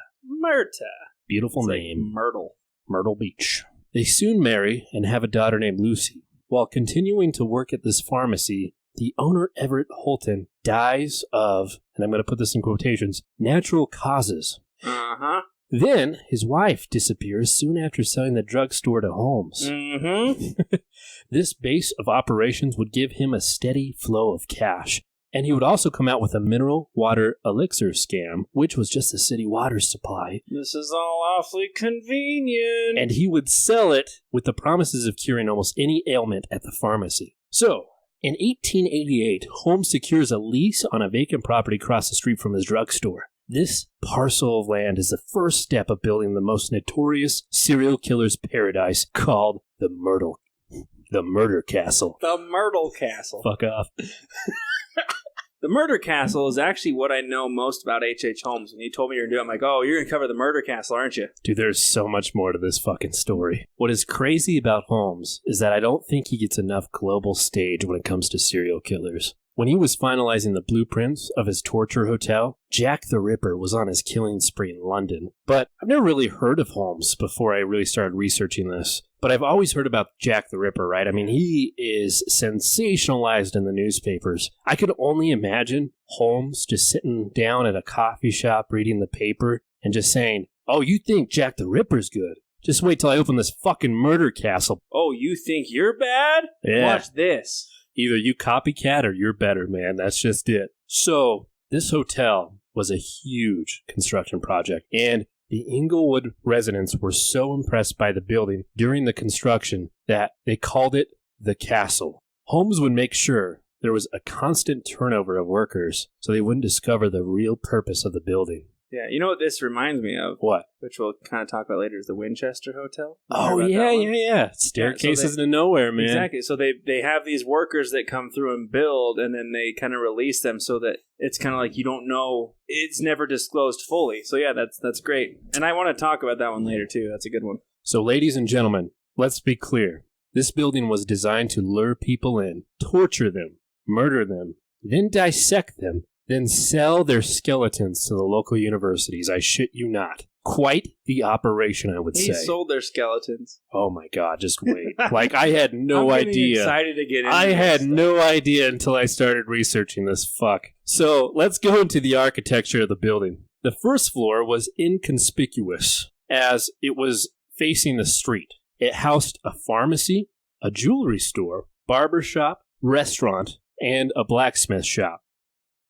Beautiful name. Myrtle Beach. They soon marry and have a daughter named Lucy. While continuing to work at this pharmacy, the owner, Everett Holton, dies of, and I'm going to put this in quotations, natural causes. Uh-huh. Then his wife disappears soon after selling the drugstore to Holmes. Mm-hmm. This base of operations would give him a steady flow of cash. And he would also come out with a mineral water elixir scam, which was just a city water supply. This is all awfully convenient. And he would sell it with the promises of curing almost any ailment at the pharmacy. So, In 1888, Holmes secures a lease on a vacant property across the street from his drugstore. This parcel of land is the first step of building the most notorious serial killer's paradise called the Myrtle Castle. The Myrtle Castle. Fuck off. The Murder Castle is actually what I know most about H.H. Holmes. When he told me you're going to do it, I'm like, oh, you're going to cover the Murder Castle, aren't you? Dude, there's so much more to this fucking story. What is crazy about Holmes is that I don't think he gets enough global stage when it comes to serial killers. When he was finalizing the blueprints of his torture hotel, Jack the Ripper was on his killing spree in London. But I've never really heard of Holmes before I really started researching this. But I've always heard about Jack the Ripper, right? I mean, he is sensationalized in the newspapers. I could only imagine Holmes just sitting down at a coffee shop reading the paper and just saying, oh, you think Jack the Ripper's good? Just wait till I open this fucking murder castle. Oh, you think you're bad? Yeah. Watch this. Either you copycat or you're better, man. That's just it. So, this hotel was a huge construction project, and the Inglewood residents were so impressed by the building during the construction that they called it the castle. Holmes would make sure there was a constant turnover of workers so they wouldn't discover the real purpose of the building. Yeah, you know what this reminds me of? What? Which we'll kind of talk about later, is the Winchester Hotel. Oh, yeah. Staircases to nowhere, man. Exactly. So they have these workers that come through and build, and then they kind of release them so that it's kind of like you don't know. It's never disclosed fully. So, yeah, that's great. And I want to talk about that one later, too. That's a good one. So, ladies and gentlemen, let's be clear. This building was designed to lure people in, torture them, murder them, then dissect them, then sell their skeletons to the local universities. I shit you not. Quite the operation, I would say. He sold their skeletons. Oh my God, just wait. Like, I had no I'm idea. Excited to get into I had this. no idea until I started researching this fuck. So, let's go into the architecture of the building. The first floor was inconspicuous, as it was facing the street. It housed a pharmacy, a jewelry store, barber shop, restaurant, and a blacksmith shop.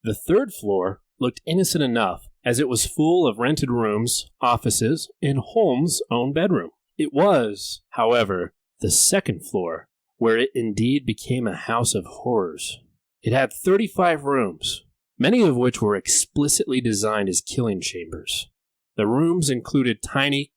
The third floor looked innocent enough, as it was full of rented rooms, offices, and Holmes' own bedroom. It was, however, the second floor, where it indeed became a house of horrors. It had 35 rooms, many of which were explicitly designed as killing chambers. The rooms included tiny...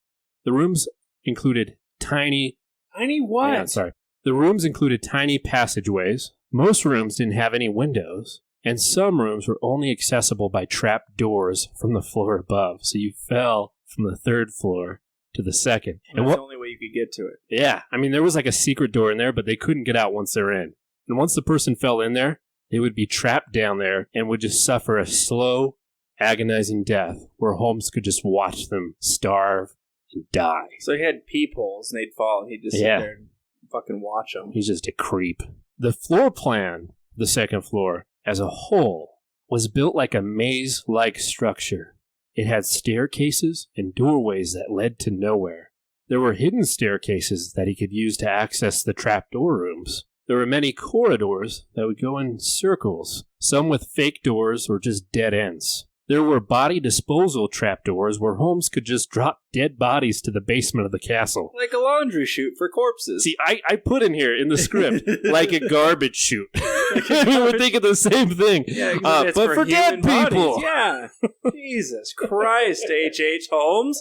Tiny what? Yeah, sorry. The rooms included tiny passageways. Most rooms didn't have any windows. And some rooms were only accessible by trap doors from the floor above. So you fell from the third floor to the second. That's the only way you could get to it. Yeah. I mean, there was like a secret door in there, but they couldn't get out once they're in. And once the person fell in there, they would be trapped down there and would just suffer a slow, agonizing death where Holmes could just watch them starve and die. So he had peepholes and they'd fall and he'd just sit there and fucking watch them. He's just a creep. The floor plan, the second floor, as a whole, was built like a maze-like structure. It had staircases and doorways that led to nowhere. There were hidden staircases that he could use to access the trapdoor rooms. There were many corridors that would go in circles, some with fake doors or just dead ends. There were body disposal trapdoors where Holmes could just drop dead bodies to the basement of the castle. Like a laundry chute for corpses. See, I put in here in the script, like a garbage chute. We're thinking the same thing. Yeah, but for dead people. Bodies. Yeah. Jesus Christ, H.H. Holmes.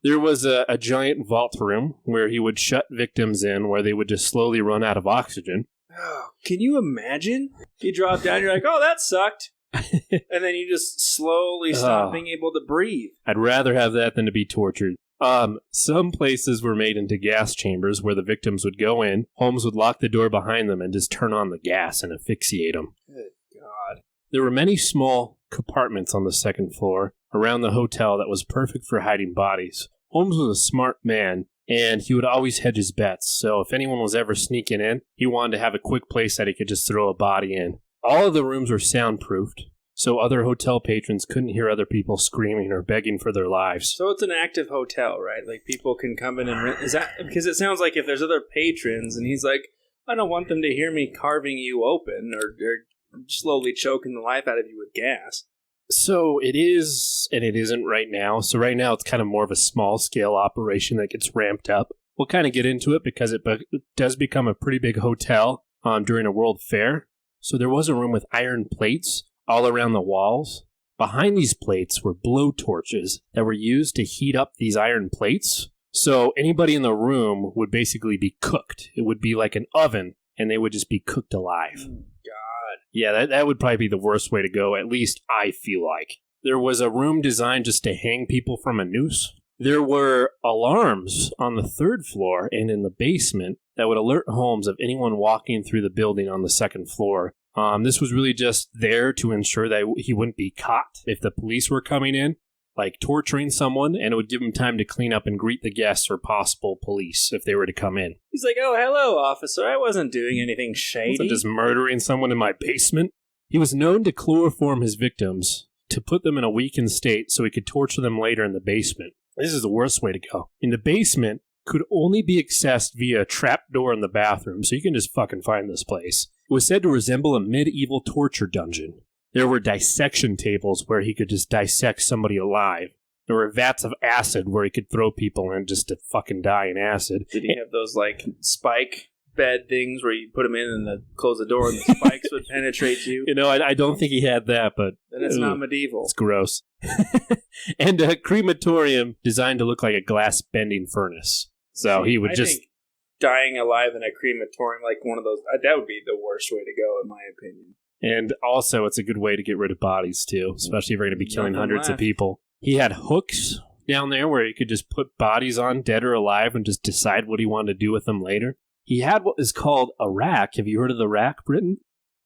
There was a giant vault room where he would shut victims in, where they would just slowly run out of oxygen. Oh, can you imagine? You drop down, you're like, oh, that sucked. And then you just slowly stop being able to breathe. I'd rather have that than to be tortured. Some places were made into gas chambers where the victims would go in. Holmes would lock the door behind them and just turn on the gas and asphyxiate them. Good God. There were many small compartments on the second floor around the hotel that was perfect for hiding bodies. Holmes was a smart man, and he would always hedge his bets. So if anyone was ever sneaking in, he wanted to have a quick place that he could just throw a body in. All of the rooms were soundproofed, so other hotel patrons couldn't hear other people screaming or begging for their lives. So it's an active hotel, right? Like, people can come in and rent. Is that because it sounds like if there's other patrons and he's like, I don't want them to hear me carving you open or slowly choking the life out of you with gas. So it is, and it isn't right now. So right now it's kind of more of a small-scale operation that gets ramped up. We'll kind of get into it because it does become a pretty big hotel. during a world fair. So there was a room with iron plates all around the walls. Behind these plates were blowtorches that were used to heat up these iron plates. So anybody in the room would basically be cooked. It would be like an oven, and they would just be cooked alive. God. Yeah, that would probably be the worst way to go, at least I feel like. There was a room designed just to hang people from a noose. There were alarms on the 3rd floor and in the basement that would alert Holmes of anyone walking through the building on the 2nd floor. This was really just there to ensure that he wouldn't be caught if the police were coming in, like torturing someone, and it would give him time to clean up and greet the guests or possible police if they were to come in. He's like, oh, hello, officer. I wasn't doing anything shady. I wasn't just murdering someone in my basement. He was known to chloroform his victims to put them in a weakened state so he could torture them later in the basement. This is the worst way to go. In the basement could only be accessed via a trap door in the bathroom, so you can just fucking find this place. It was said to resemble a medieval torture dungeon. There were dissection tables where he could just dissect somebody alive. There were vats of acid where he could throw people in just to fucking die in acid. Did he have those, like, spike bed things where you put them in and close the door and the spikes would penetrate you? You know, I don't think he had that, but... Then it's not medieval. It's gross. And a crematorium designed to look like a glass-bending furnace. So he would I just... think dying alive in a crematorium, like one of those, that would be the worst way to go, in my opinion. And also, it's a good way to get rid of bodies, too, especially if you're going to be killing hundreds of people. He had hooks down there where he could just put bodies on, dead or alive, and just decide what he wanted to do with them later. He had what is called a rack. Have you heard of the rack, Britton?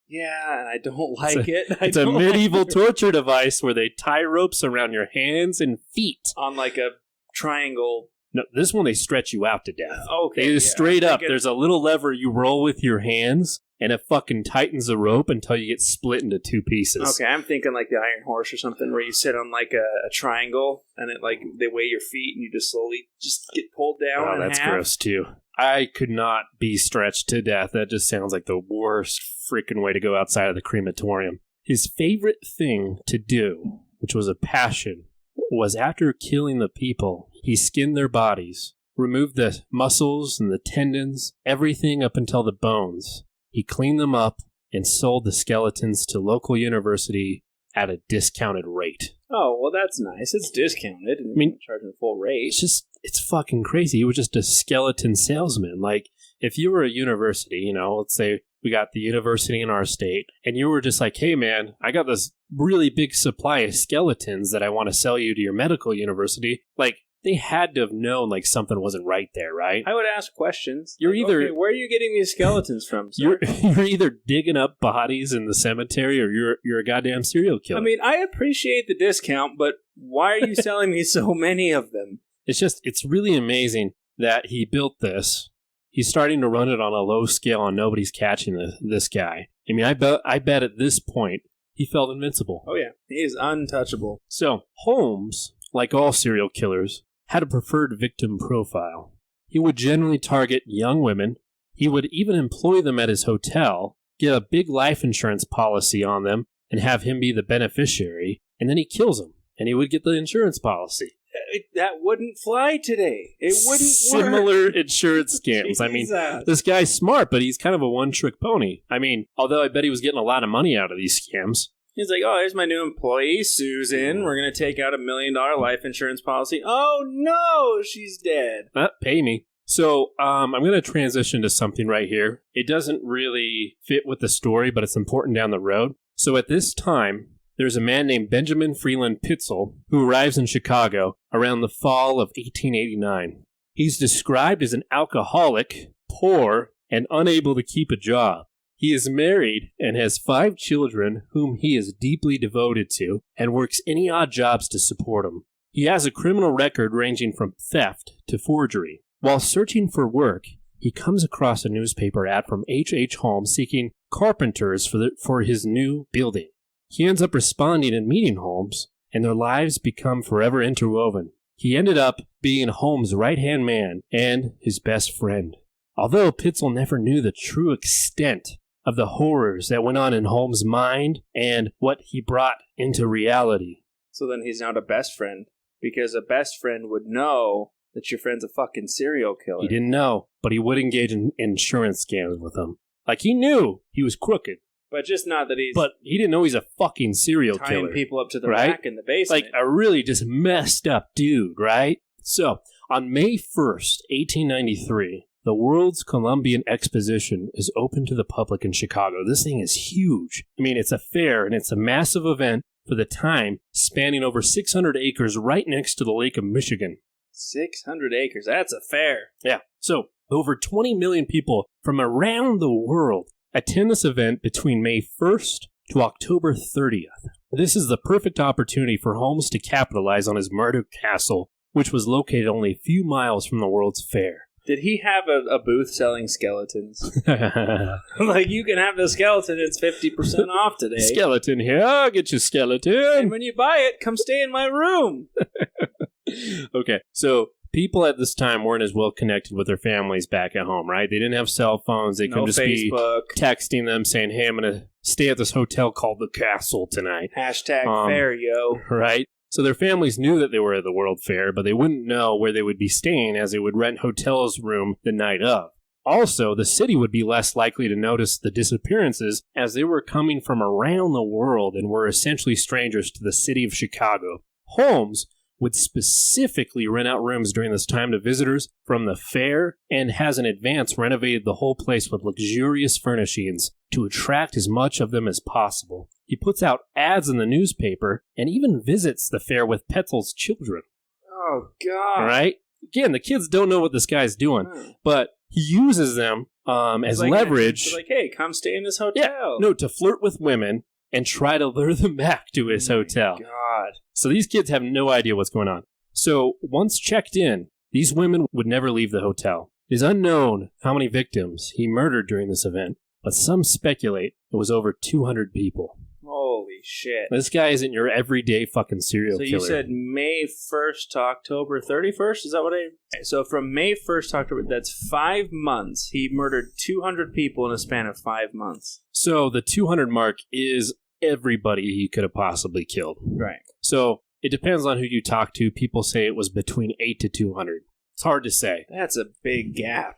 Yeah, and I don't like it. It's a medieval torture device where they tie ropes around your hands and feet. On like a triangle. No, this one they stretch you out to death. Okay. They straight up. There's a little lever you roll with your hands, and it fucking tightens the rope until you get split into 2 pieces. Okay, I'm thinking like the Iron Horse or something where you sit on like a triangle and it like they weigh your feet and you just slowly just get pulled down. Oh, that's gross too. I could not be stretched to death. That just sounds like the worst freaking way to go outside of the crematorium. His favorite thing to do, which was a passion, was after killing the people, he skinned their bodies, removed the muscles and the tendons, everything up until the bones. He cleaned them up and sold the skeletons to local university at a discounted rate. Oh, well, that's nice. It's discounted. I mean, charging full rate. It's fucking crazy. He was just a skeleton salesman. Like, if you were a university, you know, let's say we got the university in our state, and you were just like, hey, man, I got this really big supply of skeletons that I want to sell you to your medical university. Like, they had to have known, like, something wasn't right there, right? I would ask questions. You're like, either... Okay, where are you getting these skeletons from, sir? You're either digging up bodies in the cemetery or you're a goddamn serial killer. I mean, I appreciate the discount, but why are you selling me so many of them? It's really amazing that he built this. He's starting to run it on a low scale and nobody's catching this guy. I mean, I bet at this point he felt invincible. Oh, yeah. He is untouchable. So, Holmes, like all serial killers, had a preferred victim profile. He would generally target young women. He would even employ them at his hotel, get a big life insurance policy on them, and have him be the beneficiary, and then he kills them, and he would get the insurance policy. That wouldn't fly today. It wouldn't Similar work. insurance scams. I mean, this guy's smart, but he's kind of a one-trick pony. I mean, although I bet he was getting a lot of money out of these scams. He's like, oh, here's my new employee, Susan. We're going to take out $1 million life insurance policy. Oh, no, she's dead. Pay me. So I'm going to transition to something right here. It doesn't really fit with the story, but it's important down the road. So at this time, there's a man named Benjamin Freeland Pitzel who arrives in Chicago around the fall of 1889. He's described as an alcoholic, poor, and unable to keep a job. He is married and has 5 children whom he is deeply devoted to and works any odd jobs to support them. He has a criminal record ranging from theft to forgery. While searching for work, he comes across a newspaper ad from H.H. Holmes seeking carpenters for his new building. He ends up responding and meeting Holmes, and their lives become forever interwoven. He ended up being Holmes' right-hand man and his best friend. Although Pitzel never knew the true extent of the horrors that went on in Holmes' mind and what he brought into reality. So then he's not a best friend, because a best friend would know that your friend's a fucking serial killer. He didn't know, but he would engage in insurance scams with him. Like, he knew he was crooked, But just not that he's but he didn't know he's a fucking serial tying killer. people up to the right? rack in the basement. Like, a really just messed up dude, right? So, on May 1st, 1893, the World's Columbian Exposition is open to the public in Chicago. This thing is huge. I mean, it's a fair, and it's a massive event for the time, spanning over 600 acres right next to the Lake of Michigan. 600 acres. That's a fair. Yeah. So, over 20 million people from around the world attend this event between May 1st to October 30th. This is the perfect opportunity for Holmes to capitalize on his Murdoch Castle, which was located only a few miles from the World's Fair. Did he have a booth selling skeletons? Like, you can have the skeleton, it's 50% off today. Skeleton here, I'll get you skeleton. And when you buy it, come stay in my room. Okay, so people at this time weren't as well connected with their families back at home, right? They didn't have cell phones. They couldn't just Facebook. be texting them saying, hey, I'm going to stay at this hotel called the Castle tonight. Hashtag fair, yo. Right? So their families knew that they were at the World Fair, but they wouldn't know where they would be staying as they would rent hotels room the night of. Also, the city would be less likely to notice the disappearances as they were coming from around the world and were essentially strangers to the city of Chicago. Holmes would specifically rent out rooms during this time to visitors from the fair and has in advance renovated the whole place with luxurious furnishings to attract as much of them as possible. He puts out ads in the newspaper and even visits the fair with Petzel's children. Oh, God. Right? Again, the kids don't know what this guy's doing, but he uses them as like leverage. Like, hey, come stay in this hotel. Yeah, no, to flirt with women and try to lure them back to his hotel. God. So these kids have no idea what's going on. So once checked in, these women would never leave the hotel. It is unknown how many victims he murdered during this event, but some speculate it was over 200 people. Holy shit. This guy isn't your everyday fucking serial killer. So you said May 1st to October 31st? Is that what I... So from May 1st to October, that's 5 months. He murdered 200 people in a span of 5 months. So the 200 mark is everybody he could have possibly killed. Right. So it depends on who you talk to. People say it was between 8 to 200. It's hard to say. That's a big gap.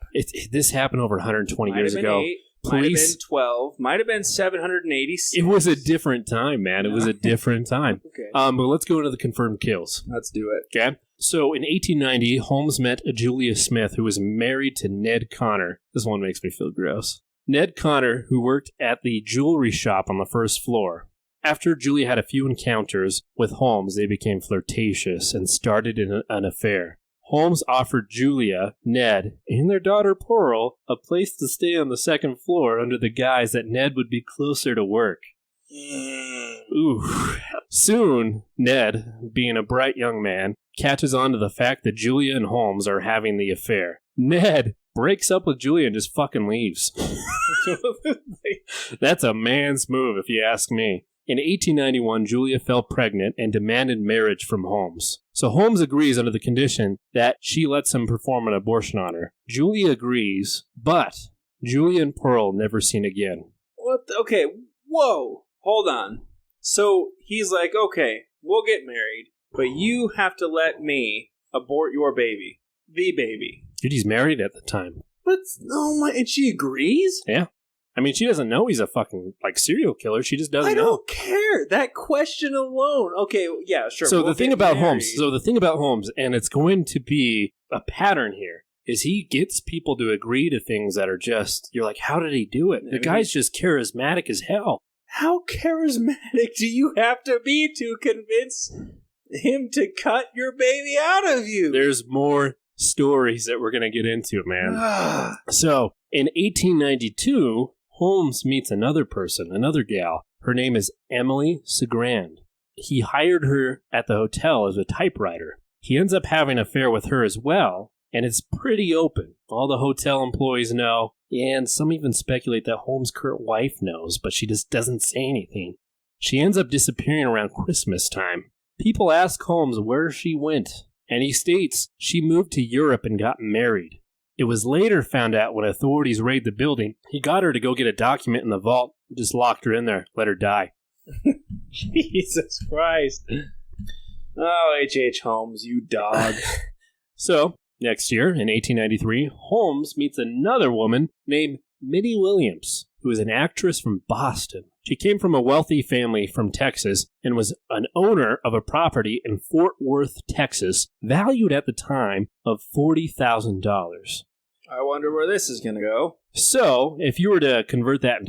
This happened over 120 years ago. 8, might have been 12, might have been 786. It was a different time, man. It was a different time. Okay. But let's go into the confirmed kills. Let's do it. Okay. So in 1890, Holmes met Julia Smith, who was married to Ned Connor. This one makes me feel gross. Ned Connor, who worked at the jewelry shop on the first floor. After Julia had a few encounters with Holmes, they became flirtatious and started an affair. Holmes offered Julia, Ned, and their daughter Pearl a place to stay on the second floor under the guise that Ned would be closer to work. Ooh. Soon, Ned, being a bright young man, catches on to the fact that Julia and Holmes are having the affair. Ned breaks up with Julia and just fucking leaves. That's a man's move, if you ask me. In 1891, Julia fell pregnant and demanded marriage from Holmes. So Holmes agrees under the condition that she lets him perform an abortion on her. Julia agrees, but Julia and Pearl never seen again. What? Okay, whoa. Hold on. So he's like, okay, we'll get married, but you have to let me abort your baby. The baby. Dude, he's married at the time. But, oh my, and she agrees? Yeah. I mean, she doesn't know he's a fucking, serial killer. She just doesn't know. I don't care. That question alone. Okay, yeah, sure. So we'll the thing about Holmes, and it's going to be a pattern here, is he gets people to agree to things that are just, you're like, how did he do it? The guy's just charismatic as hell. How charismatic do you have to be to convince him to cut your baby out of you? There's more stories that we're going to get into, man. So, in 1892, Holmes meets another person, another gal. Her name is Emily Segrand. He hired her at the hotel as a typewriter. He ends up having an affair with her as well, and it's pretty open. All the hotel employees know, and some even speculate that Holmes' current wife knows, but she just doesn't say anything. She ends up disappearing around Christmas time. People ask Holmes where she went, and he states she moved to Europe and got married. It was later found out when authorities raided the building. He got her to go get a document in the vault, just locked her in there, let her die. Jesus Christ. Oh, H.H. Holmes, you dog. So, next year, in 1893, Holmes meets another woman named Minnie Williams, who is an actress from Boston. She came from a wealthy family from Texas and was an owner of a property in Fort Worth, Texas, valued at the time of $40,000. I wonder where this is going to go. So, if you were to convert that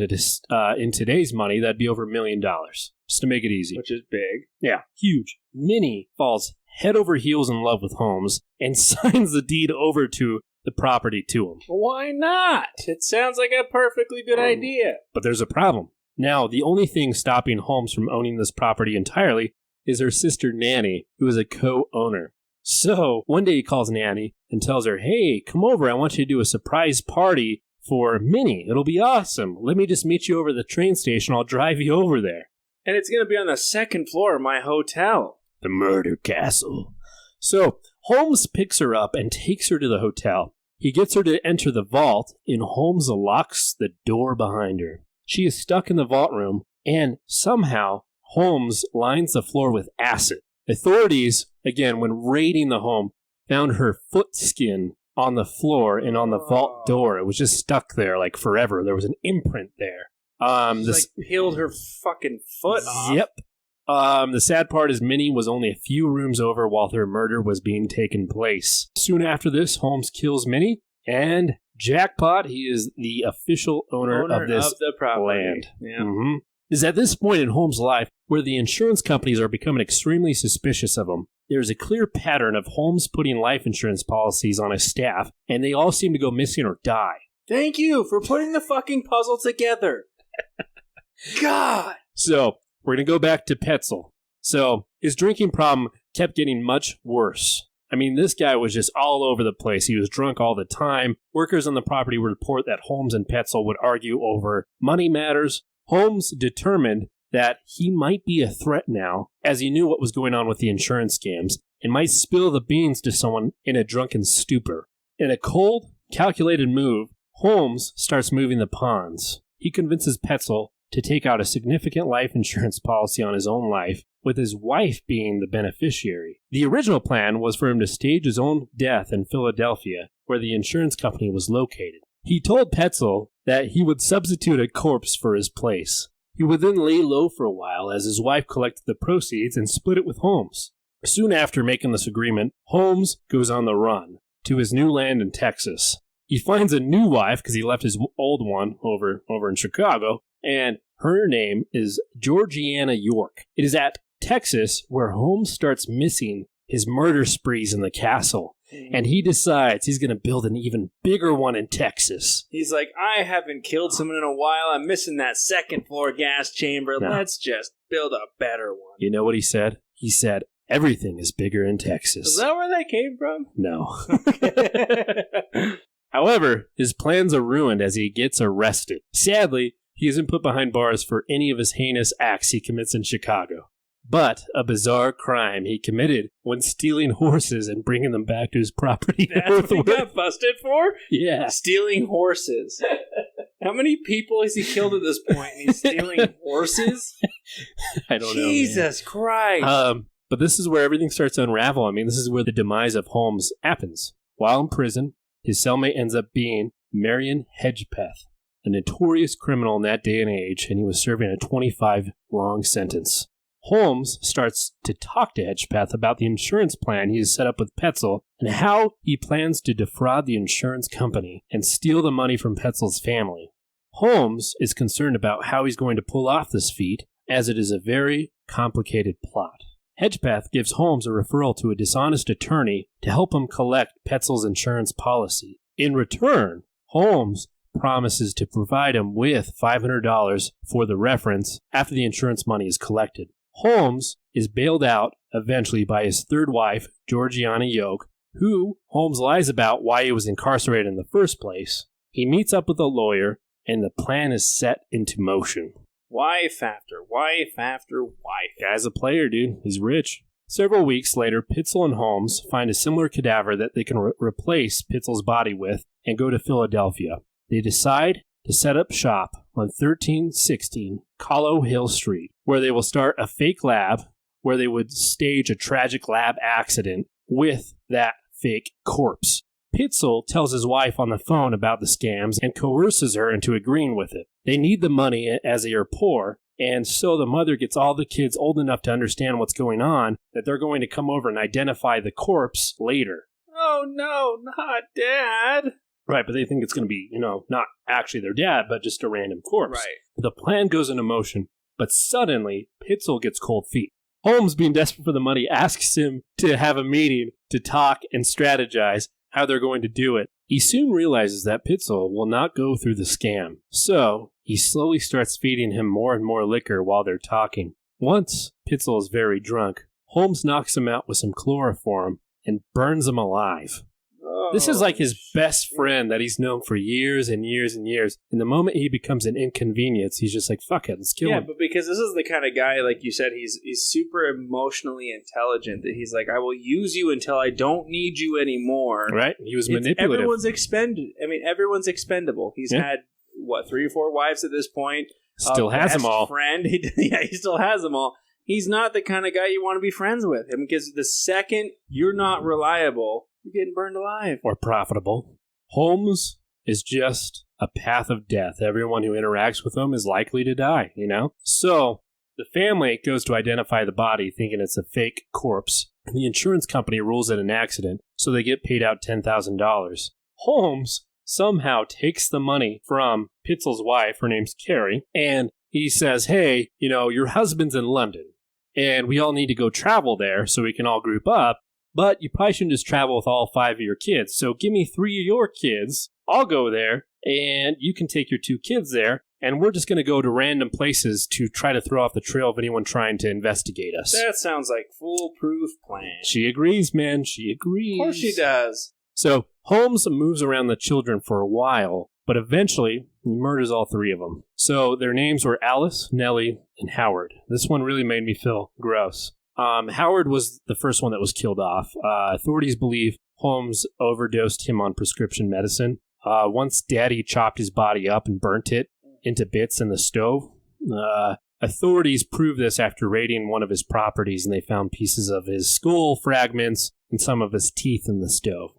in today's money, that'd be over $1 million, just to make it easy. Which is big. Yeah, huge. Minnie falls head over heels in love with Holmes and signs the deed over to the property to him. Why not? It sounds like a perfectly good idea. But there's a problem. Now, the only thing stopping Holmes from owning this property entirely is her sister Nanny, who is a co-owner. So, one day he calls Nanny and tells her, hey, come over, I want you to do a surprise party for Minnie. It'll be awesome. Let me just meet you over at the train station. I'll drive you over there. And it's going to be on the second floor of my hotel. The murder castle. So, Holmes picks her up and takes her to the hotel. He gets her to enter the vault, and Holmes locks the door behind her. She is stuck in the vault room, and somehow Holmes lines the floor with acid. Authorities, again, when raiding the home, found her foot skin on the floor and on the vault door. It was just stuck there like forever. There was an imprint there. Peeled her fucking foot off. Yep. The sad part is Minnie was only a few rooms over while her murder was being taken place. Soon after this, Holmes kills Minnie, and jackpot, he is the official owner of the land. Yeah. Mm-hmm. It's at this point in Holmes' life where the insurance companies are becoming extremely suspicious of him. There's a clear pattern of Holmes putting life insurance policies on his staff, and they all seem to go missing or die. Thank you for putting the fucking puzzle together. God! So, we're going to go back to Petzel. So, his drinking problem kept getting much worse. I mean, this guy was just all over the place. He was drunk all the time. Workers on the property would report that Holmes and Petzel would argue over money matters. Holmes determined that he might be a threat now, as he knew what was going on with the insurance scams, and might spill the beans to someone in a drunken stupor. In a cold, calculated move, Holmes starts moving the pawns. He convinces Petzel to take out a significant life insurance policy on his own life, with his wife being the beneficiary. The original plan was for him to stage his own death in Philadelphia, where the insurance company was located. He told Petzel that he would substitute a corpse for his place. He would then lay low for a while as his wife collected the proceeds and split it with Holmes. Soon after making this agreement, Holmes goes on the run to his new land in Texas. He finds a new wife because he left his old one over in Chicago, and her name is Georgiana York. It is at Texas where Holmes starts missing his murder sprees in the castle, and he decides he's going to build an even bigger one in Texas. He's like, I haven't killed someone in a while. I'm missing that second floor gas chamber. No. Let's just build a better one. You know what he said? He said, everything is bigger in Texas. Is that where that came from? No. However, his plans are ruined as he gets arrested. Sadly, he isn't put behind bars for any of his heinous acts he commits in Chicago. But a bizarre crime he committed when stealing horses and bringing them back to his property. That's what he got busted for? Yeah. Stealing horses. How many people has he killed at this point? And he's stealing horses? I don't know. Jesus Christ. But this is where everything starts to unravel. I mean, this is where the demise of Holmes happens. While in prison, his cellmate ends up being Marion Hedgepeth, a notorious criminal in that day and age, and he was serving a 25-long sentence. Holmes starts to talk to Hedgepeth about the insurance plan he has set up with Petzel and how he plans to defraud the insurance company and steal the money from Petzel's family. Holmes is concerned about how he's going to pull off this feat, as it is a very complicated plot. Hedgepeth gives Holmes a referral to a dishonest attorney to help him collect Petzel's insurance policy. In return, Holmes promises to provide him with $500 for the reference after the insurance money is collected. Holmes is bailed out eventually by his third wife, Georgiana York, who Holmes lies about why he was incarcerated in the first place. He meets up with a lawyer, and the plan is set into motion. Wife after wife after wife. Guy's a player, dude. He's rich. Several weeks later, Petzel and Holmes find a similar cadaver that they can replace Petzel's body with and go to Philadelphia. They decide to set up shop on 1316 Collow Hill Street, where they will start a fake lab where they would stage a tragic lab accident with that fake corpse. Pitzel tells his wife on the phone about the scams and coerces her into agreeing with it. They need the money as they are poor, and so the mother gets all the kids old enough to understand what's going on, that they're going to come over and identify the corpse later. Oh no, not Dad. Right, but they think it's going to be, not actually their dad, but just a random corpse. Right. The plan goes into motion, but suddenly, Pitzel gets cold feet. Holmes, being desperate for the money, asks him to have a meeting to talk and strategize how they're going to do it. He soon realizes that Pitzel will not go through the scam, so he slowly starts feeding him more and more liquor while they're talking. Once Pitzel is very drunk, Holmes knocks him out with some chloroform and burns him alive. This is like his best friend that he's known for years and years and years. And the moment he becomes an inconvenience, he's just like, fuck it, let's kill him. Yeah, but because this is the kind of guy, like you said, he's super emotionally intelligent, that he's like, I will use you until I don't need you anymore. Right? He was manipulative. Everyone's expendable. He's had, 3 or 4 wives at this point. Still has them all. Friend. He still has them all. He's not the kind of guy you want to be friends with. Because the second you're not reliable, you're getting burned alive. Or profitable. Holmes is just a path of death. Everyone who interacts with him is likely to die, So, the family goes to identify the body thinking it's a fake corpse. And the insurance company rules it an accident, so they get paid out $10,000. Holmes somehow takes the money from Pitzel's wife, her name's Carrie, and he says, hey, your husband's in London, and we all need to go travel there so we can all group up. But you probably shouldn't just travel with all 5 of your kids. So give me 3 of your kids. I'll go there, and you can take your 2 kids there. And we're just going to go to random places to try to throw off the trail of anyone trying to investigate us. That sounds like foolproof plan. She agrees, man. She agrees. Of course she does. So Holmes moves around the children for a while, but eventually he murders all 3 of them. So their names were Alice, Nellie, and Howard. This one really made me feel gross. Howard was the first one that was killed off. Authorities believe Holmes overdosed him on prescription medicine. Once Daddy chopped his body up and burnt it into bits in the stove. Authorities proved this after raiding one of his properties, and they found pieces of his skull fragments and some of his teeth in the stove.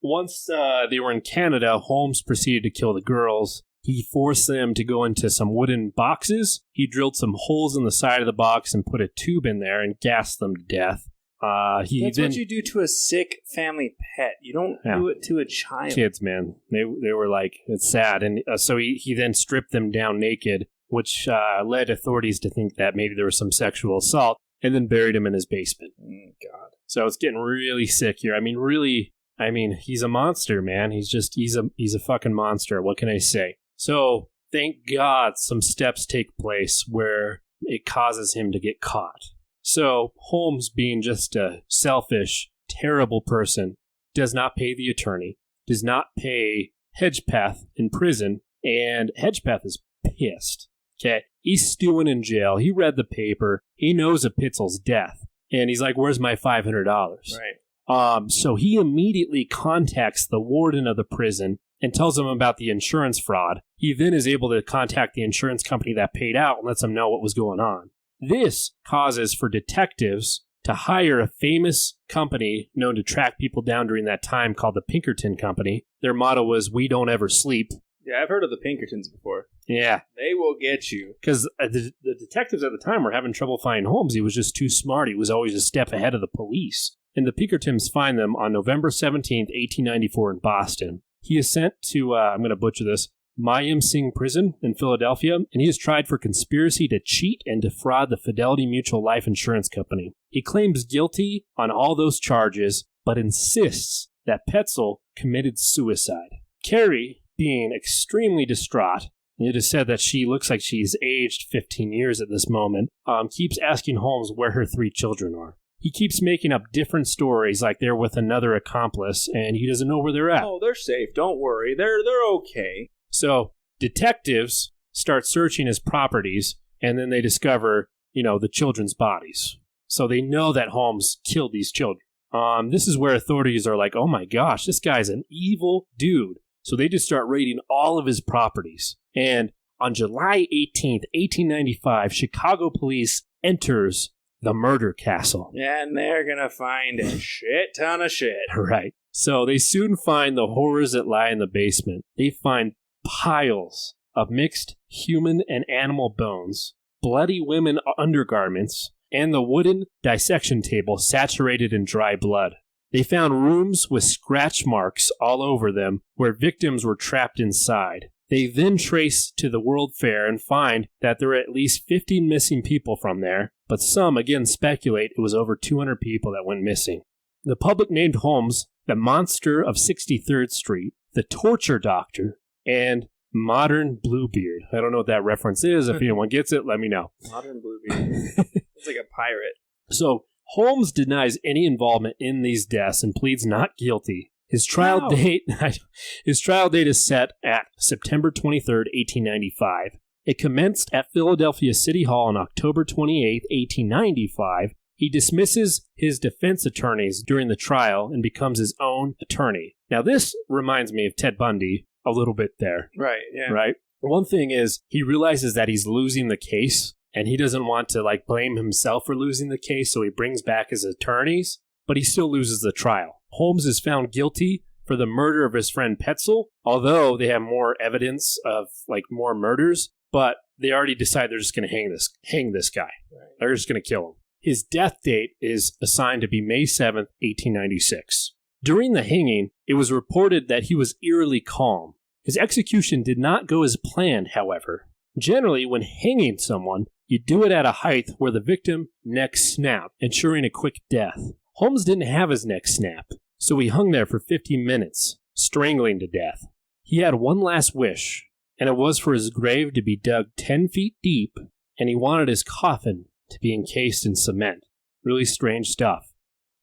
Once they were in Canada, Holmes proceeded to kill the girls. He forced them to go into some wooden boxes. He drilled some holes in the side of the box and put a tube in there and gassed them to death. That's what you do to a sick family pet. You don't do it to a child. Kids, man. They were like, it's sad. And so he then stripped them down naked, which led authorities to think that maybe there was some sexual assault, and then buried him in his basement. God. So it's getting really sick here. He's a monster, man. He's a fucking monster. What can I say? So, thank God some steps take place where it causes him to get caught. So, Holmes, being just a selfish, terrible person, does not pay the attorney, does not pay Hedgepeth in prison, and Hedgepeth is pissed. Okay? He's stewing in jail. He read the paper. He knows of Pitzel's death. And he's like, where's my $500? Right. So he immediately contacts the warden of the prison and tells him about the insurance fraud. He then is able to contact the insurance company that paid out and lets them know what was going on. This causes for detectives to hire a famous company known to track people down during that time called the Pinkerton Company. Their motto was, we don't ever sleep. Yeah, I've heard of the Pinkertons before. Yeah. They will get you. Because the detectives at the time were having trouble finding Holmes. He was just too smart. He was always a step ahead of the police. And the Pinkertons find them on November 17th, 1894 in Boston. He is sent to, I'm going to butcher this, Mayim Singh Prison in Philadelphia, and he is tried for conspiracy to cheat and defraud the Fidelity Mutual Life Insurance Company. He claims guilty on all those charges, but insists that Pitzel committed suicide. Carrie, being extremely distraught, it is said that she looks like she's aged 15 years at this moment, keeps asking Holmes where her 3 children are. He keeps making up different stories like they're with another accomplice, and he doesn't know where they're at. Oh, they're safe. Don't worry. They're okay. So detectives start searching his properties, and then they discover, the children's bodies. So they know that Holmes killed these children. This is where authorities are like, oh my gosh, this guy's an evil dude. So they just start raiding all of his properties. And on July 18th, 1895, Chicago police enters the murder castle. Yeah, and they're going to find a shit ton of shit. Right. So they soon find the horrors that lie in the basement. They find piles of mixed human and animal bones, bloody women undergarments, and the wooden dissection table saturated in dry blood. They found rooms with scratch marks all over them where victims were trapped inside. They then trace to the World Fair and find that there are at least 15 missing people from there, but some again speculate it was over 200 people that went missing. The public named Holmes the Monster of 63rd Street, the Torture Doctor, and Modern Bluebeard. I don't know what that reference is. If anyone gets it, let me know. Modern Bluebeard. It's like a pirate. So, Holmes denies any involvement in these deaths and pleads not guilty. His trial date is set at September 23rd, 1895. It commenced at Philadelphia City Hall on October 28th, 1895. He dismisses his defense attorneys during the trial and becomes his own attorney. Now, this reminds me of Ted Bundy a little bit there. Right, yeah. Right? One thing is, he realizes that he's losing the case, and he doesn't want to, blame himself for losing the case, so he brings back his attorneys, but he still loses the trial. Holmes is found guilty for the murder of his friend Petzel, although they have more evidence of, more murders, but they already decide they're just going to hang this guy. Right. They're just going to kill him. His death date is assigned to be May 7th, 1896. During the hanging, it was reported that he was eerily calm. His execution did not go as planned, however. Generally, when hanging someone, you do it at a height where the victim neck snapped, ensuring a quick death. Holmes didn't have his neck snap, so he hung there for 15 minutes, strangling to death. He had one last wish, and it was for his grave to be dug 10 feet deep, and he wanted his coffin to be encased in cement. Really strange stuff.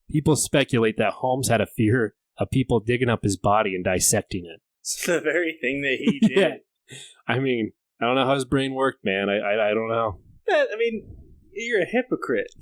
People speculate that Holmes had a fear of people digging up his body and dissecting it. It's the very thing that he did. Yeah. I mean, I don't know how his brain worked, man. I don't know. I mean, you're a hypocrite.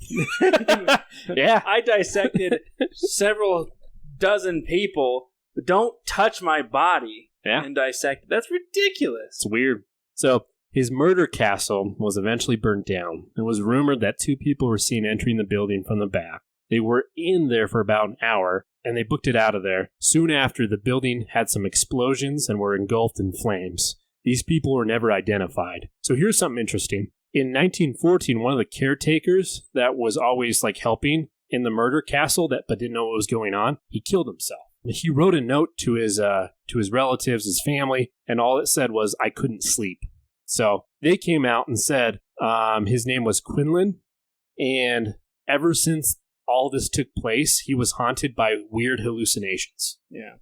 Yeah. I dissected several dozen people, but don't touch my body and dissect. That's ridiculous. It's weird. So, his murder castle was eventually burnt down. It was rumored that 2 people were seen entering the building from the back. They were in there for about an hour, and they booked it out of there. Soon after, the building had some explosions and were engulfed in flames. These people were never identified. So here's something interesting. In 1914, one of the caretakers that was always helping in the murder castle but didn't know what was going on, he killed himself. He wrote a note to his relatives, his family, and all it said was, "I couldn't sleep." So they came out and said his name was Quinlan, and ever since all this took place, he was haunted by weird hallucinations. Yeah.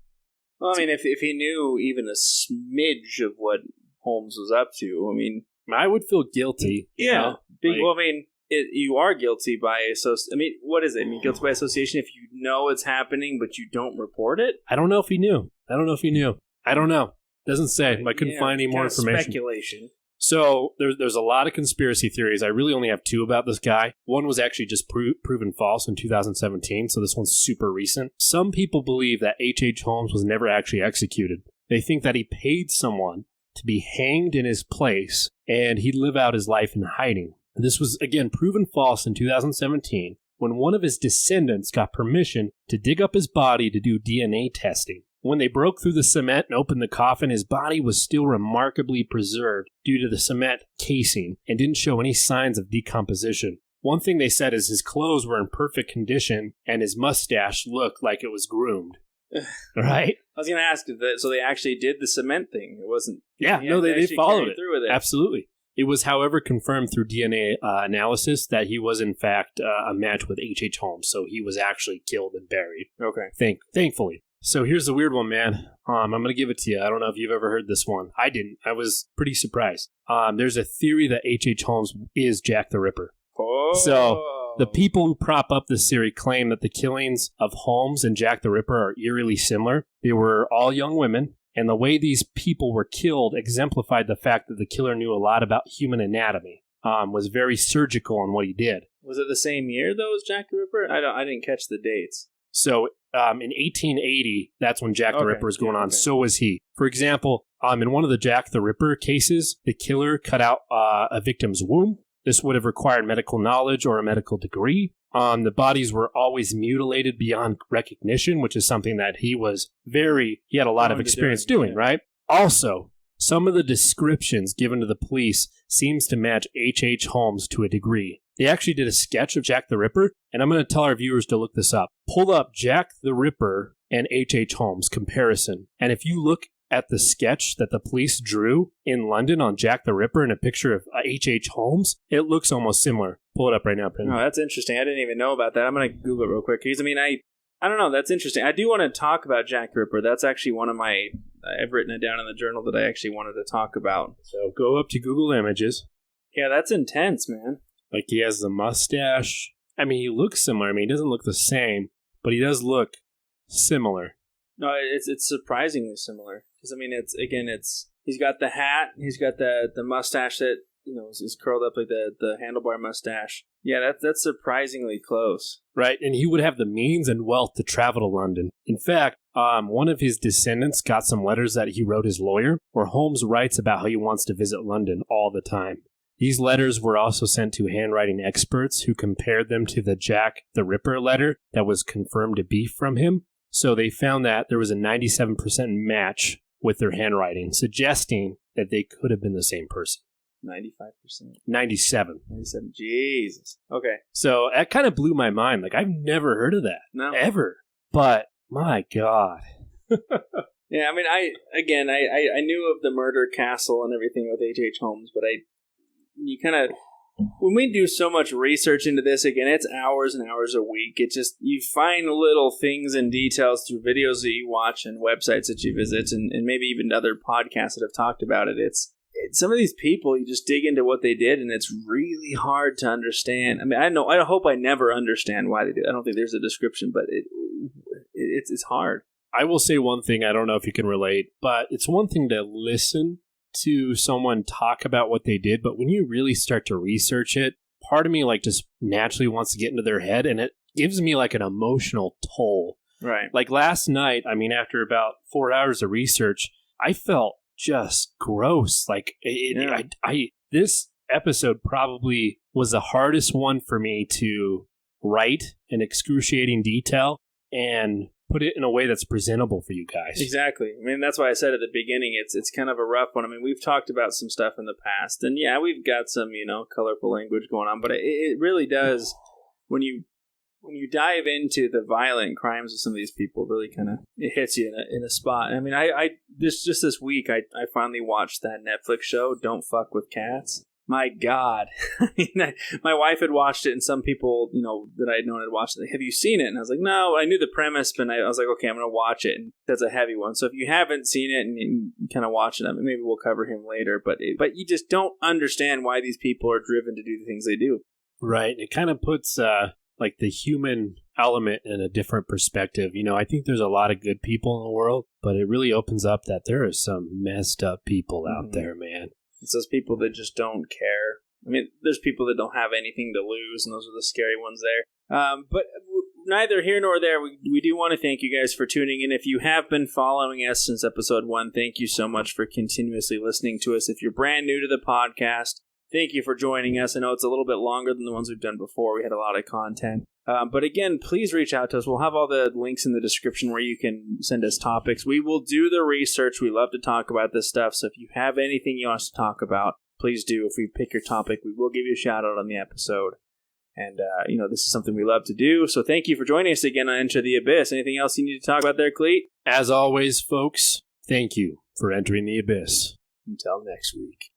Well, I mean, if he knew even a smidge of what Holmes was up to, I mean, I would feel guilty. Yeah. Well, I mean, you are guilty by association. I mean, what is it? I mean, guilty by association if you know it's happening, but you don't report it? I don't know if he knew. I don't know. Doesn't say. I couldn't find any more information. Speculation. So there's a lot of conspiracy theories. I really only have 2 about this guy. One was actually just proven false in 2017, so this one's super recent. Some people believe that H.H. Holmes was never actually executed. They think that he paid someone to be hanged in his place, and he'd live out his life in hiding. This was, again, proven false in 2017 when one of his descendants got permission to dig up his body to do DNA testing. When they broke through the cement and opened the coffin, his body was still remarkably preserved due to the cement casing and didn't show any signs of decomposition. One thing they said is his clothes were in perfect condition and his mustache looked like it was groomed. Right? I was going to ask, so they actually did the cement thing? It wasn't... Yeah, no, they followed it. Through with it. Absolutely. It was, however, confirmed through DNA analysis that he was, in fact, a match with H.H. Holmes, so he was actually killed and buried. Okay. Thankfully. So here's the weird one, man. I'm going to give it to you. I don't know if you've ever heard this one. I didn't. I was pretty surprised. There's a theory that H.H. Holmes is Jack the Ripper. Oh. So the people who prop up this theory claim that the killings of Holmes and Jack the Ripper are eerily similar. They were all young women, and the way these people were killed exemplified the fact that the killer knew a lot about human anatomy, was very surgical in what he did. Was it the same year, though, as Jack the Ripper? I didn't catch the dates. So in 1880, that's when Jack the Ripper was going on. Okay. So was he. For example, in one of the Jack the Ripper cases, the killer cut out a victim's womb. This would have required medical knowledge or a medical degree. The bodies were always mutilated beyond recognition, which is something that he had a lot of experience doing, right? Also, some of the descriptions given to the police seems to match H.H. Holmes to a degree. They actually did a sketch of Jack the Ripper, and I'm going to tell our viewers to look this up. Pull up Jack the Ripper and H.H. Holmes comparison. And if you look at the sketch that the police drew in London on Jack the Ripper and a picture of H.H. Holmes, it looks almost similar. Pull it up right now, Britton. Oh, that's interesting. I didn't even know about that. I'm going to Google it real quick. Because, I don't know. That's interesting. I do want to talk about Jack the Ripper. That's actually one of my... I've written it down in the journal that I actually wanted to talk about. So go up to Google Images. Yeah, that's intense, man. Like, he has the mustache. He looks similar. He doesn't look the same, but he does look similar. No, it's surprisingly similar. Because, he's got the hat, he's got the mustache that, is curled up like the handlebar mustache. Yeah, that's surprisingly close. Right, and he would have the means and wealth to travel to London. In fact, one of his descendants got some letters that he wrote his lawyer, where Holmes writes about how he wants to visit London all the time. These letters were also sent to handwriting experts who compared them to the Jack the Ripper letter that was confirmed to be from him. So they found that there was a 97% match with their handwriting, suggesting that they could have been the same person. 95%. 97. Jesus. Okay. So that kind of blew my mind. Like, I've never heard of that. No. Ever. But, my God. Yeah, I knew of the murder castle and everything with H.H. Holmes, but when we do so much research into this, again, it's hours and hours a week. It's just, you find little things and details through videos that you watch and websites that you visit and maybe even other podcasts that have talked about it. It's some of these people, you just dig into what they did, and it's really hard to understand. I hope I never understand why they did. I don't think there's a description, but it's hard. I will say one thing, I don't know if you can relate, but it's one thing to listen to someone talk about what they did, but when you really start to research it, part of me just naturally wants to get into their head, and it gives me an emotional toll. Right. Like last night, after about 4 hours of research, I felt just gross. This episode probably was the hardest one for me to write in excruciating detail and put it in a way that's presentable for you guys. Exactly. That's why I said at the beginning, it's kind of a rough one. We've talked about some stuff in the past, and yeah, we've got some, colorful language going on, but it really does, when you dive into the violent crimes of some of these people, really kind of, it hits you in a spot. This week, I finally watched that Netflix show, Don't Fuck with Cats. My God. My wife had watched it, and some people, that I had known had watched it. Have you seen it? And I was like, no, I knew the premise, but I was like, okay, I'm going to watch it. And that's a heavy one. So if you haven't seen it and you kind of watch it, maybe we'll cover him later. But you just don't understand why these people are driven to do the things they do. Right. It kind of puts the human element in a different perspective. I think there's a lot of good people in the world, but it really opens up that there are some messed up people out there, man. It's those people that just don't care. There's people that don't have anything to lose, and those are the scary ones there. But neither here nor there, we do want to thank you guys for tuning in. If you have been following us since episode 1, thank you so much for continuously listening to us. If you're brand new to the podcast, thank you for joining us. I know it's a little bit longer than the ones we've done before. We had a lot of content. But again, please reach out to us. We'll have all the links in the description where you can send us topics. We will do the research. We love to talk about this stuff. So if you have anything you want us to talk about, please do. If we pick your topic, we will give you a shout out on the episode. And, this is something we love to do. So thank you for joining us again on Enter the Abyss. Anything else you need to talk about there, Clete? As always, folks, thank you for entering the abyss. Until next week.